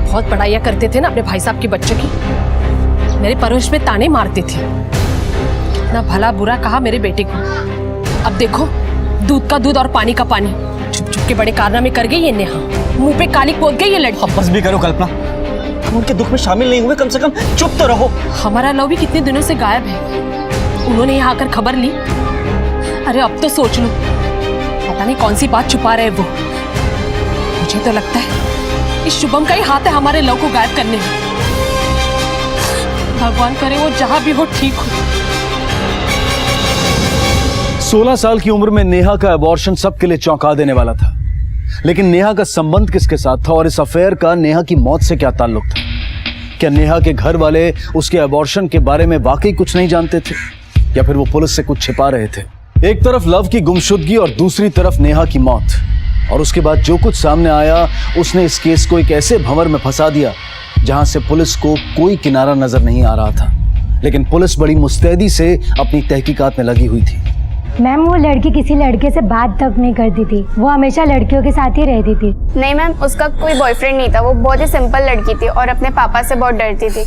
बहुत पढ़ाइयाँ करते थे ना अपने भाई साहब के बच्चों की, मेरे परवरिश में ताने मारते थे, ना भला बुरा कहा मेरे बेटे को। अब देखो, दूध का दूध और पानी का पानी, चुप चुप के बड़े कारनामे कर गई ये नेहा, मुंह पे काली पोत गई ये लड़की। अब बस भी करो कल्पना, हम उनके दुख में शामिल नहीं हुए, कम से कम चुप तो रहो। हमारा लव भी कितने दिनों से गायब है, उन्होंने यहाँ आकर खबर ली। अरे अब तो सोच लो, पता नहीं कौन सी बात छुपा रहे वो। मुझे तो लगता है इस शुभम का ही हाथ है हमारे लव को गायब करने में। भगवान करे वो जहां भी हो ठीक हो। 16 साल की उम्र में नेहा का अबॉर्शन सबके लिए चौंका देने वाला था, लेकिन नेहा का संबंध किसके साथ था और इस अफेयर का नेहा की मौत से क्या ताल्लुक था? क्या नेहा के घर वाले उसके अबॉर्शन के बारे में वाकई कुछ नहीं जानते थे, या फिर वो पुलिस से कुछ छिपा रहे थे? एक तरफ लव की गुमशुदगी और दूसरी तरफ नेहा की मौत, और उसके बाद जो कुछ सामने आया उसने इस केस को एक ऐसे भंवर में फंसा दिया जहां से पुलिस को कोई किनारा नजर नहीं आ रहा था। लेकिन पुलिस बड़ी मुस्तैदी से अपनी तहकीकात में लगी हुई थी। मैम, वो लड़की किसी लड़के से बात तक नहीं करती थी, वो हमेशा लड़कियों के साथ ही रहती थी। नहीं मैम, उसका कोई बॉयफ्रेंड नहीं था, वो बहुत ही सिंपल लड़की थी और अपने पापा से बहुत डरती थी।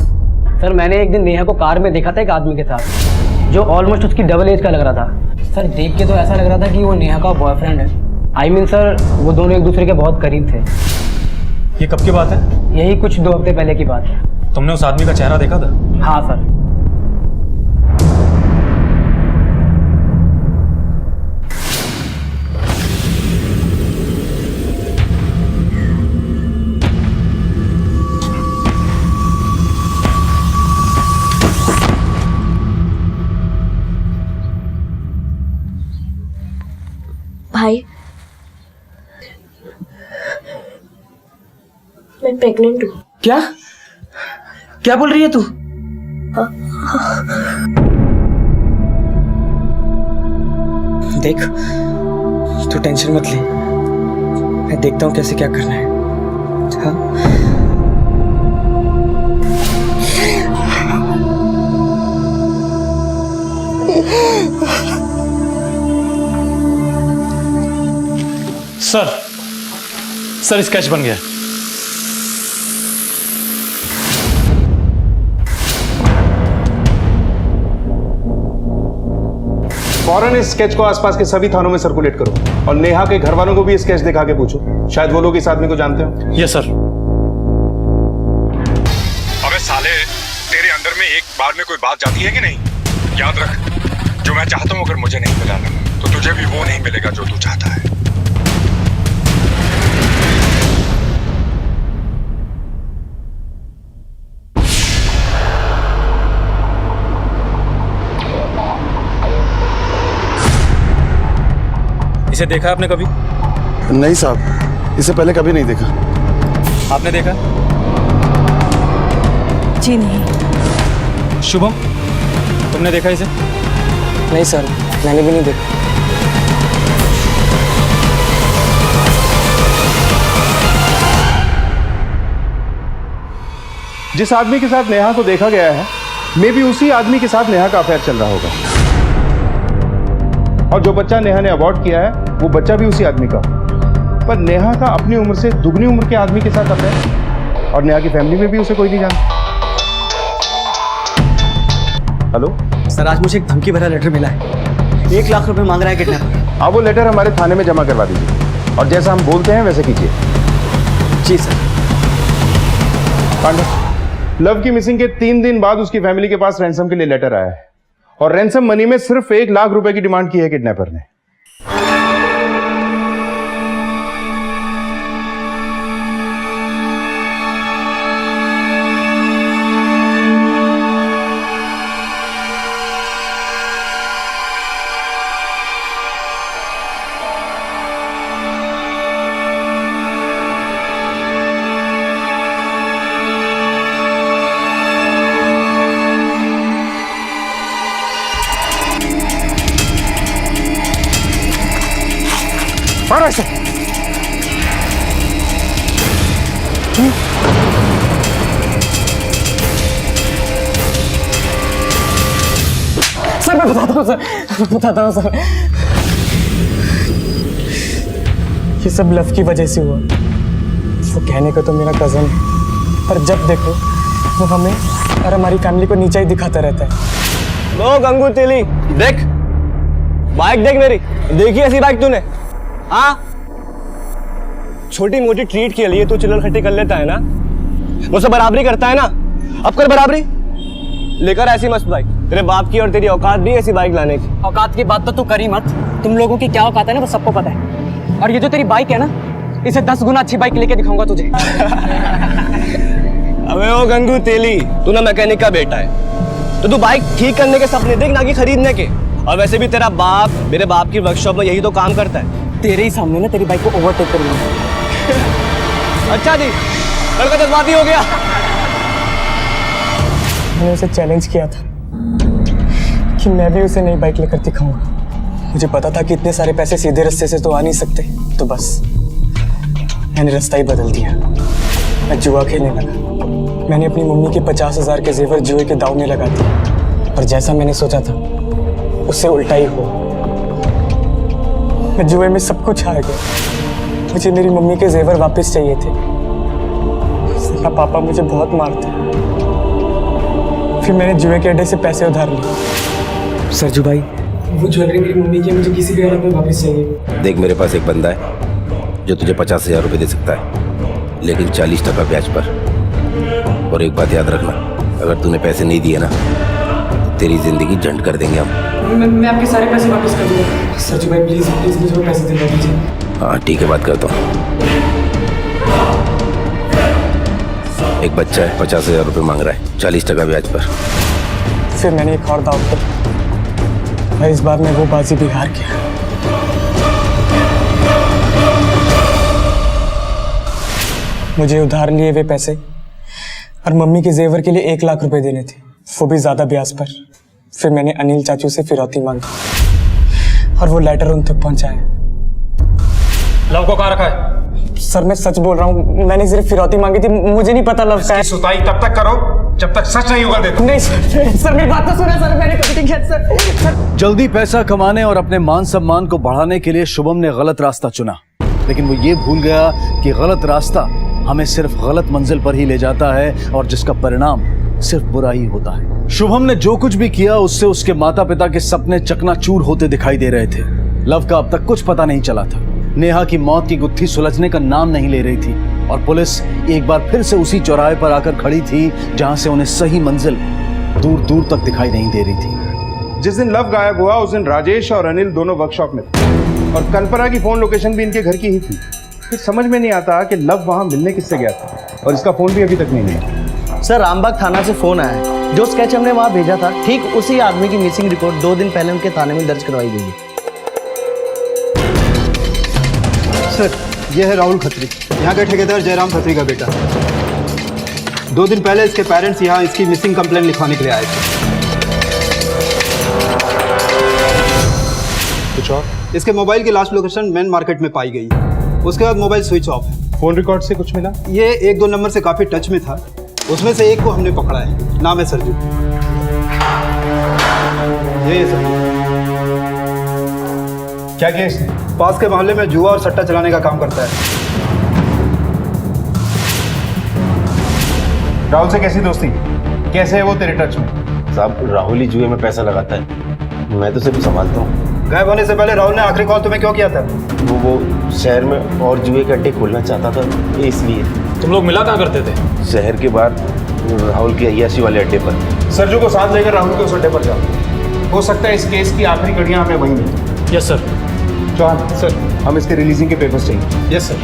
सर मैंने एक दिन नेहा को कार में देखा था एक आदमी के साथ, जो ऑलमोस्ट उसकी डबल एज का लग रहा था। सर देख के तो ऐसा लग रहा था कि वो नेहा का बॉयफ्रेंड है। आई मीन सर, वो दोनों एक दूसरे के बहुत करीब थे। ये कब की बात है? यही कुछ 2 हफ्ते पहले की बात है। तुमने उस आदमी का चेहरा देखा था? हाँ सर। भाई, मैं प्रेग्नेंट हूँ। क्या क्या बोल रही है तू? देख, तू टेंशन मत ले, मैं देखता हूँ कैसे क्या करना है। हाँ? सर स्केच बन गया। फौरन इस स्केच को आसपास के सभी थानों में सर्कुलेट करो और नेहा के घर वालों को भी स्केच दिखा के पूछो, शायद वो लोग इस आदमी को जानते हो। Yes sir. अबे साले, तेरे अंदर में एक बार में कोई बात जाती है कि नहीं? याद रख, जो मैं चाहता हूँ अगर मुझे नहीं मिला ना, तो तुझे भी वो नहीं मिलेगा जो तू चाहता है। इसे देखा आपने कभी? नहीं साहब, इसे पहले कभी नहीं देखा। आपने देखा? जी नहीं। शुभम, तुमने देखा इसे? नहीं सर, मैंने भी नहीं देखा। जिस आदमी के साथ नेहा को देखा गया है, मे भी उसी आदमी के साथ नेहा का अफेयर चल रहा होगा। और जो बच्चा नेहा ने अबॉर्ट किया है, वो बच्चा भी उसी आदमी का। पर नेहा का अपनी उम्र से दुगनी उम्र के आदमी के साथ अफेयर, और नेहा की फैमिली में भी उसे कोई नहीं जानता। हेलो सर, आज मुझे एक धमकी भरा लेटर मिला है। 1 लाख रुपए मांग रहा है किडनैपर। आप वो लेटर हमारे थाने में जमा करवा दीजिए, और जैसा हम बोलते हैं वैसे कीजिए। जी सर। पांडे, लव की मिसिंग के 3 दिन बाद उसकी फैमिली के पास रैंसम के लिए लेटर आया है, और रैंसम मनी में सिर्फ 1 लाख रुपए की डिमांड की है किडनैपर ने। मारो इसे। सर मैं बताता हूँ सर, बताता हूँ सर। ये सब लव की वजह से हुआ। वो कहने का तो मेरा कजन है, पर जब देखो वो हमें और हमारी फैमिली को नीचा ही दिखाता रहता है। लो गंगू तेली, देख बाइक देख मेरी, देखी ऐसी बाइक तूने? हाँ, छोटी मोटी ट्रीट के लिए तू चिल्लर खट्टी कर लेता है ना, मुझसे बराबरी करता है ना, अब कर बराबरी। लेकर ऐसी मस्त बाइक, तेरे बाप की और तेरी औकात भी ऐसी बाइक लाने की। औकात की बात तो तू करी मत, तुम लोगों की क्या औकात है ना वो सबको पता है। और ये जो तेरी बाइक है ना, इसे 10 गुना अच्छी बाइक लेके दिखाऊंगा तुझे। अबे ओ गंगू तेली, तू ना मैकेनिक का बेटा है, तो तू बाइक ठीक करने के सपने देख, ना कि खरीदने के। और वैसे भी तेरा बाप मेरे बाप की वर्कशॉप में यही तो काम करता है। तेरे ही सामने ना तेरी बाइक को ओवरटेक कर लूंगा। अच्छा जी, लड़का जज्बाती हो गया। मैंने उसे चैलेंज किया था कि मैं भी उसे नई बाइक लेकर दिखाऊंगा। मुझे पता था कि इतने सारे पैसे सीधे रास्ते से तो आ नहीं सकते, तो बस मैंने रास्ता ही बदल दिया। मैं जुआ खेलने लगा। मैंने अपनी मम्मी के 50,000 के जेवर जुए के दाव में लगा दिए, और जैसा मैंने सोचा था उससे उल्टा ही हुआ। मैं जुए में सब कुछ हार गया। मुझे मेरी मम्मी के जेवर वापस चाहिए थे। उसका पापा मुझे बहुत मारते। फिर मैंने जुए के अड्डे से पैसे उधार लिए। सरजू भाई, वो ज्वेलरी मेरी मम्मी की, मुझे किसी भी हालत में वापस चाहिए। देख, मेरे पास एक बंदा है जो तुझे 50,000 रुपये दे सकता है, लेकिन 40% ब्याज पर। और एक बात याद रखना, अगर तूने पैसे नहीं दिए ना तो तेरी जिंदगी झंड कर देंगे हम। मैं आपके सारे पैसे वापस कर दूंगा। सरजू भाई प्लीज प्लीज मुझे पैसे दिलवा दीजिए। हाँ ठीक है, बात करता हूँ। एक बच्चा है, 50,000 रुपये मांग रहा है, 40% ब्याज पर। फिर मैंने एक और दाव किया, और इस बार मैं वो बाजी भी हार गया। मुझे उधार लिए हुए पैसे और मम्मी के जेवर के लिए 1 लाख रुपए देने थे, वो भी ज्यादा ब्याज पर। फिर मैंने अनिल चाचू से फिरौती मांगी और वो लेटर उन तक पहुंचाया। लव को कहाँ रखा है? सर मैं सच बोल रहा हूँ, मैंने सिर्फ फिरौती मांगी थी, मुझे नहीं पता लव का है। सुताई तब तक करो जब तक सच नहीं होगा देता। नहीं सर मेरी बात तो सुना सर, मैंने कभी नहीं किया सर। जल्दी पैसा कमाने और अपने मान सम्मान को बढ़ाने के लिए शुभम ने गलत रास्ता चुना, लेकिन वो ये भूल गया कि गलत रास्ता हमें सिर्फ गलत मंजिल पर ही ले जाता है, और जिसका परिणाम सिर्फ बुरा ही होता है। शुभम ने जो कुछ भी किया उससे उसके माता पिता के सपने चकनाचूर होते दिखाई दे रहे थे। लव का अब तक कुछ पता नहीं चला था। नेहा की मौत की गुत्थी सुलझने का नाम नहीं ले रही थी, और पुलिस एक बार फिर से उसी चौराहे पर आकर खड़ी थी जहां से उन्हें सही मंजिल दूर दूर तक दिखाई नहीं दे रही थी। जिस दिन लव गायब हुआ उस दिन राजेश और अनिल दोनों वर्कशॉप में थे, और कल्पना की फोन लोकेशन भी इनके घर की ही थी। फिर समझ में नहीं आता कि लव वहां मिलने किससे गया था, और इसका फोन भी अभी तक नहीं मिला। सर रामबाग थाना से फोन आया है, जो स्केच हमने वहाँ भेजा था ठीक उसी आदमी की मिसिंग रिपोर्ट 2 दिन पहले उनके थाने में दर्ज करवाई गई है। सर, ये है राहुल खत्री, यहाँ के ठेकेदार जयराम खत्री का बेटा। 2 दिन पहले इसके पेरेंट्स यहाँ इसकी मिसिंग कंप्लेंट लिखवाने के लिए आए थे। कुछ और? इसके मोबाइल की लास्ट लोकेशन मेन मार्केट में पाई गई। उसके बाद मोबाइल स्विच ऑफ है। फोन रिकॉर्ड से कुछ मिला? ये 1-2 नंबर से काफी टच में था, उसमें से एक को हमने पकड़ा है। नाम है सरजू। ये सरजू। क्या केस है? पास के मोहल्ले में जुआ और सट्टा चलाने का काम करता है। राहुल से कैसी दोस्ती? कैसे है वो तेरे टच में? साहब, राहुल ही जुए में पैसा लगाता है, मैं तो सिर्फ संभालता हूँ। गायब होने से पहले राहुल ने आखिरी कॉल तुम्हें क्यों किया था? वो शहर में और जुए के अड्डे खोलना चाहता था, इसलिए। तुम लोग मिला कहाँ करते थे? शहर के बाहर राहुल के अय्याशी वाले अड्डे पर। सरजू को साथ लेकर राहुल के उस अड्डे पर जाओ। हो सकता है इस केस की आखिरी कड़ियाँ हमें वहीं मिलें। Yes sir. चौहान सर, हम इसके रिलीजिंग के पेपर्स चाहिए। Yes sir.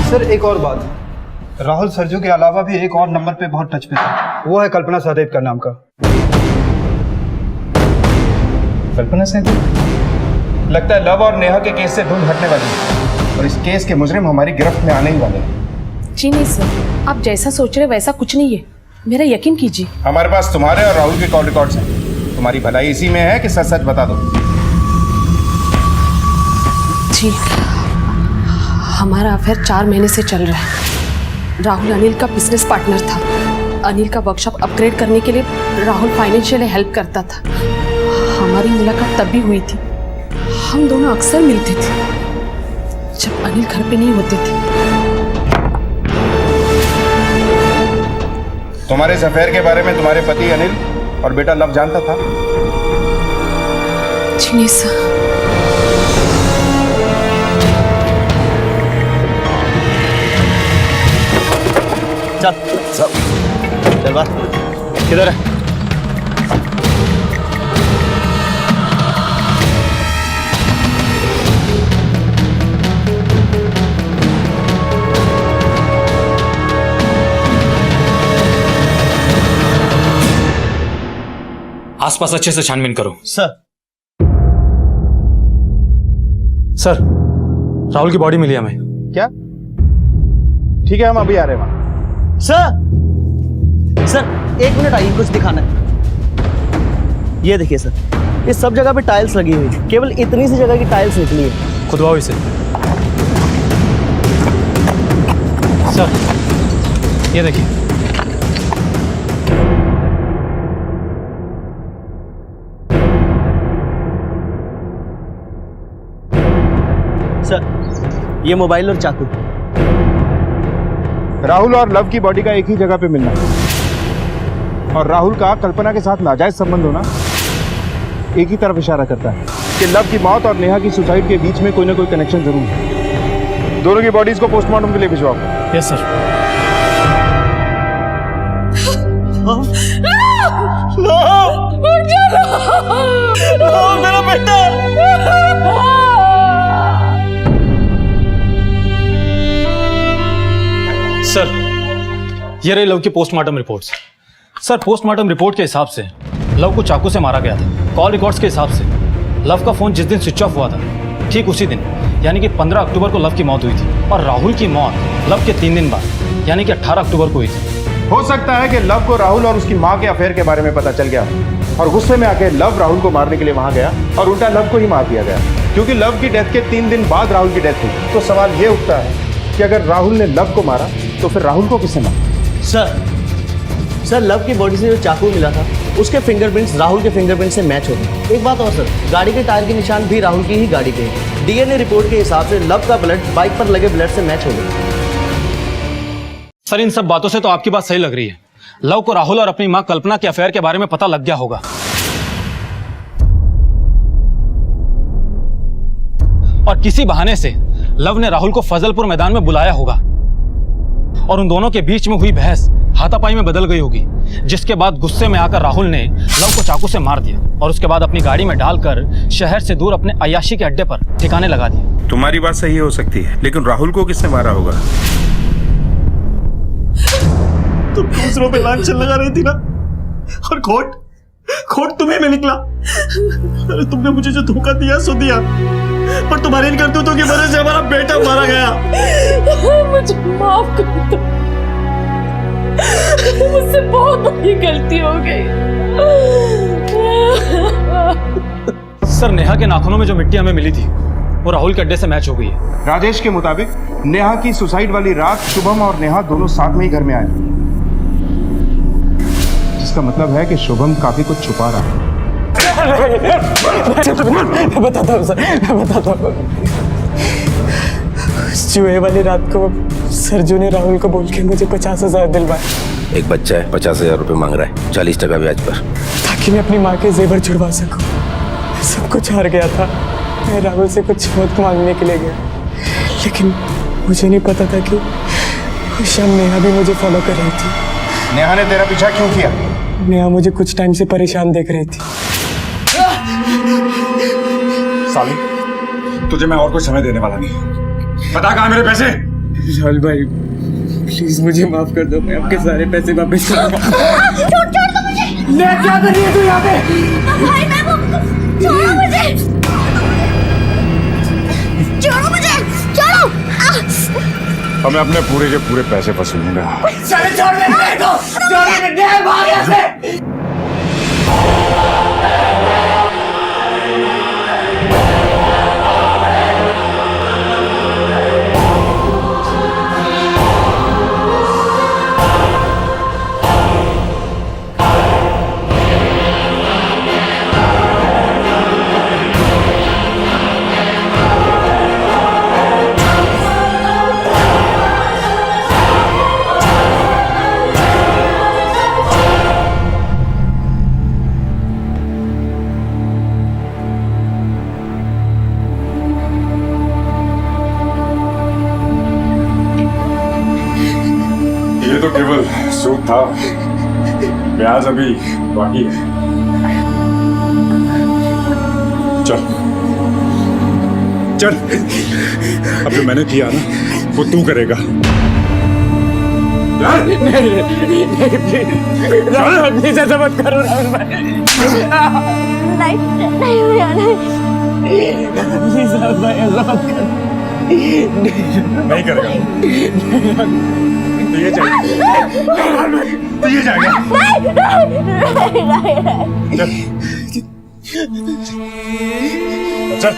सर, एक और बात, राहुल सरजू के अलावा भी एक और नंबर पे बहुत टच में था। वो है कल्पना सहदेव का नाम का। कल्पना सहदेव? लगता है लव और नेहा के केस से धुन हटने वाली है और इस केस के मुजरिम हमारी गिरफ्त में आने ही वाले हैं। जी नहीं सर, आप जैसा सोच रहे वैसा कुछ नहीं है, मेरा यकीन कीजिए। हमारे पास तुम्हारे और राहुल के कॉल रिकॉर्ड्स हैं। तुम्हारी भलाई इसी में है कि सच सच बता दो। जी, हमारा अफेयर 4 महीने से चल रहा है। राहुल अनिल का बिजनेस पार्टनर था। अनिल का वर्कशॉप अपग्रेड करने के लिए राहुल फाइनेंशियली हेल्प करता था। हमारी मुलाकात तब भी हुई थी। हम दोनों अक्सर मिलते थे जब अनिल घर पे नहीं होते थे। तुम्हारे इस अफेयर के बारे में तुम्हारे पति अनिल और बेटा लव जानता था? जी नहीं सर। चल बात किधर है? आसपास अच्छे से छानबीन करो। सर। सर, राहुल की बॉडी मिली हमें। क्या? ठीक है, हम अभी आ रहे हैं वहां। सर 1 मिनट आइए, कुछ दिखाना है। ये देखिए सर, इस सब जगह पे टाइल्स लगी हुई है, केवल इतनी सी जगह की टाइल्स निकली है। खुदवाओ इसे। सर, ये देखिए। सर, ये मोबाइल और चाकू। राहुल और लव की बॉडी का एक ही जगह पे मिलना और राहुल का कल्पना के साथ नाजायज संबंध होना एक ही तरफ इशारा करता है कि लव की मौत और नेहा की सुसाइड के बीच में कोई ना कोई कनेक्शन जरूर है। दोनों की बॉडीज को पोस्टमार्टम के लिए भिजवाओ। Yes sir. मेरा बेटा। सर, ये रही लव की postmortem reports. Sir, postmortem report के हिसाब से लव को चाकू से मारा गया था। कॉल रिकॉर्ड्स के हिसाब से लव का फोन जिस दिन स्विच ऑफ हुआ था, ठीक उसी दिन यानी कि 15 अक्टूबर को लव की मौत हुई थी और राहुल की मौत लव के 3 दिन बाद यानी कि 18 अक्टूबर को हुई थी। हो सकता है कि लव को राहुल और उसकी माँ के अफेयर के बारे में पता चल गया और गुस्से में आके लव राहुल को मारने के लिए वहां गया और उल्टा लव को ही मार दिया गया। क्योंकि लव की डेथ के 3 दिन बाद राहुल की डेथ हुई, तो सवाल ये उठता है कि अगर राहुल ने लव को मारा तो फिर राहुल को किसने मारा? सर, लव की बॉडी से जो चाकू मिला था उसके फिंगरप्रिंट्स राहुल के फिंगरप्रिंट से मैच हो गए। एक बात और सर, गाड़ी के टायर के निशान भी राहुल की ही गाड़ी के हैं। डीएनए रिपोर्ट के हिसाब से लव का ब्लड बाइक पर लगे ब्लड से मैच हो गया। सर, इन सब बातों से तो आपकी बात सही लग रही है। लव को राहुल और अपनी मां कल्पना के अफेयर के बारे में पता लग गया होगा और किसी बहाने से लव ने राहुल को फजलपुर मैदान में बुलाया होगा और उन दोनों के बीच में हुई बहस हाथापाई में बदल गई होगी, जिसके बाद गुस्से में आकर राहुल ने लव को चाकू से मार दिया और उसके बाद अपनी गाड़ी में डालकर शहर से दूर अपने अय्याशी के अड्डे पर ठिकाने लगा दिया। तुम्हारी बात सही हो सकती है, लेकिन राहुल को किसने मारा होगा? तुम दूसरों पे लांछन लगा रही थी ना, और कोर्ट खोट तुम्हें में निकला। अरे तुमने मुझे जो धोखा दिया सो दिया, पर तुम्हारे इन करतूतों की वजह से हमारा बेटा मारा गया। मुझे माफ कर दो, मुझसे बहुत बड़ी गलती हो गई। सर, नेहा के नाखूनों में जो मिट्टी हमें मिली थी वो राहुल के अड्डे से मैच हो गई है। राजेश के मुताबिक नेहा की सुसाइड वाली रात शुभम और नेहा दोनों साथ में ही घर में आए, जिसका मतलब है कि शुभम काफी कुछ छुपा रहा है। मैं बताता हूँ सर, मैं बताता हूँ। जुए वाली रात को सरजू ने राहुल को बोल के मुझे 50,000 दिलवाए। एक बच्चा है, 50,000 रुपये मांग रहा है, 40% ब्याज पर, ताकि मैं अपनी माँ के जेवर छुड़वा सकूं। मैं सब कुछ हार गया था। मैं राहुल से कुछ मदद मांगने के लिए गया, लेकिन मुझे नहीं पता था कि उस शाम नेहा भी मुझे फॉलो कर रही थी। नेहा ने तेरा पीछा क्यों किया? नेहा मुझे कुछ टाइम से परेशान देख रही थी। साली, तुझे मैं और कुछ समय देने वाला नहीं। बता कहाँ मेरे पैसे? राहुल भाई प्लीज मुझे माफ कर दो, मैं आपके सारे पैसे वापस करूंगा। छोड़ दो मुझे। नेहा क्या कर रही है तू यहाँ पे? भाई मैं छोड़ो मुझे, छोड़ो मुझे, छोड़ो। और मैं अपने पूरे के पूरे पैसे वसूलूंगा। चले छोड़ दे मेरे को, छोड़ दे, नेहा भाग यहाँ से। तो केवल सूद था, ब्याज अभी बाकी है। चल चल, अब जो मैंने किया ना वो तू करेगा। नहीं ऐसा मत करो राहुल भाई। नहीं प्लीज राहुल भाई ऐसा मत करो। नहीं करेगा तो ये चाहिए, तो ये जाएगा। चल चल।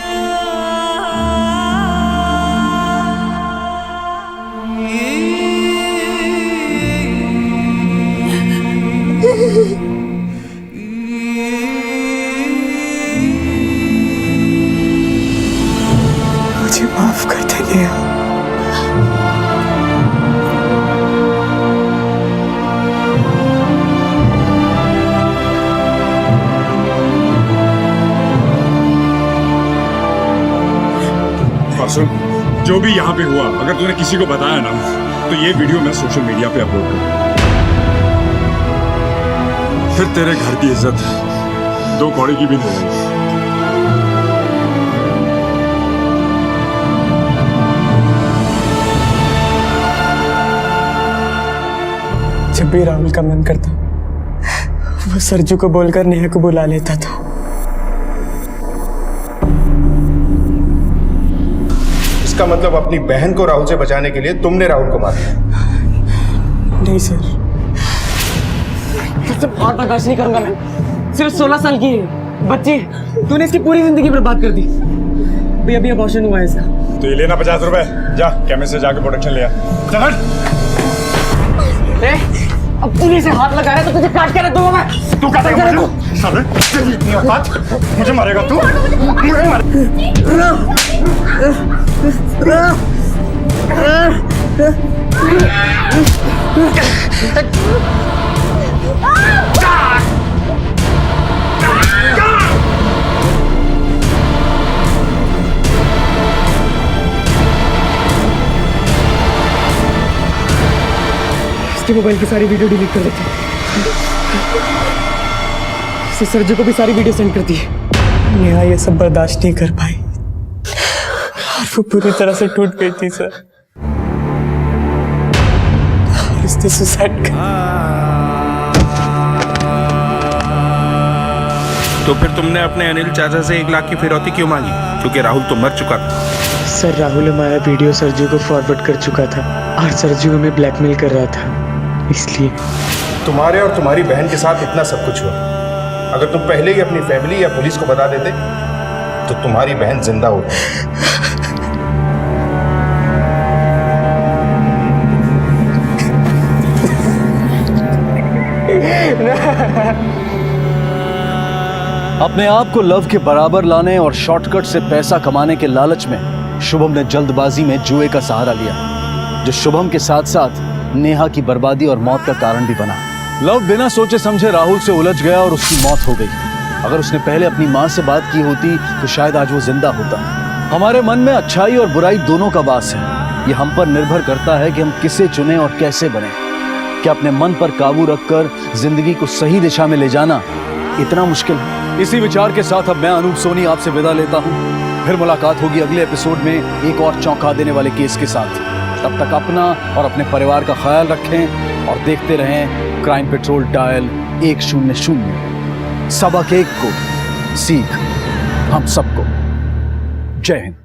मुझे माफ कर दे नेहा। सुन, जो भी यहाँ पे हुआ, अगर तूने किसी को बताया ना तो ये वीडियो मैं सोशल मीडिया पे अपलोड करूंगा। फिर तेरे घर की इज्जत 2 कौड़ी की भी नहीं रहेगी। जब भी राहुल का मन करता वो सरजू को बोलकर नेहा को बुला लेता था। इसका मतलब अपनी बहन को राहुल से बचाने के लिए तुमने राहुल को मारा? नहीं सर, तुझसे और बर्दाश्त नहीं करूंगा मैं। सिर्फ 16 साल की है बच्ची, तूने इसकी पूरी जिंदगी बर्बाद कर दी। अभी अबॉर्शन हुआ है इसका। तो ये लेना 50 रुपए, जा केमिस्ट से जाके प्रोडक्शन ले आ। चल अब तूने इसे हाथ लगाया तो तुझे काट के रख दूंगा मैं। तू काट के रख दो साले, तेरी इतनी औकात, मुझे मारेगा तू? मुझे इसके मोबाइल की सारी वीडियो डिलीट कर देते, इससे सरजू को भी सारी वीडियो सेंड करती है। नेहा ये सब बर्दाश्त नहीं कर पाई और वो पूरी तरह से टूट गई थी सर। इसने सुसाइड कर तो फिर तुमने अपने अनिल चाचा से 1 लाख की फिरौती क्यों मांगी? क्योंकि राहुल तो मर चुका था। सर राहुल हमारा वीडियो सरजू को फॉरवर्ड कर चुका था और सरजू हमें ब्लैकमेल कर रहा था, इसलिए। तुम्हारे और तुम्हारी बहन के साथ इतना सब कुछ हुआ। अगर तुम पहले ही अपनी फैमिली या पुलिस को बता देते तो तुम्हारी बहन जिंदा होती। अपने आप को लव के बराबर लाने और शॉर्टकट से पैसा कमाने के लालच में शुभम ने जल्दबाजी में जुए का सहारा लिया, जो शुभम के साथ साथ नेहा की बर्बादी और मौत का कारण भी बना। लव बिना सोचे समझे राहुल से उलझ गया और उसकी मौत हो गई। अगर उसने पहले अपनी माँ से बात की होती तो शायद आज वो जिंदा होता। हमारे मन में अच्छाई और बुराई दोनों का वास है। ये हम पर निर्भर करता है कि हम किसे चुने और कैसे बने। क्या अपने मन पर काबू रखकर जिंदगी को सही दिशा में ले जाना इतना मुश्किल है? इसी विचार के साथ अब मैं अनूप सोनी आपसे विदा लेता हूँ। फिर मुलाकात होगी अगले एपिसोड में एक और चौंका देने वाले केस के साथ। तब तक अपना और अपने परिवार का ख्याल रखें और देखते रहें क्राइम पेट्रोल डायल 100। सबक एक को सीख हम सबको। जय हिंद।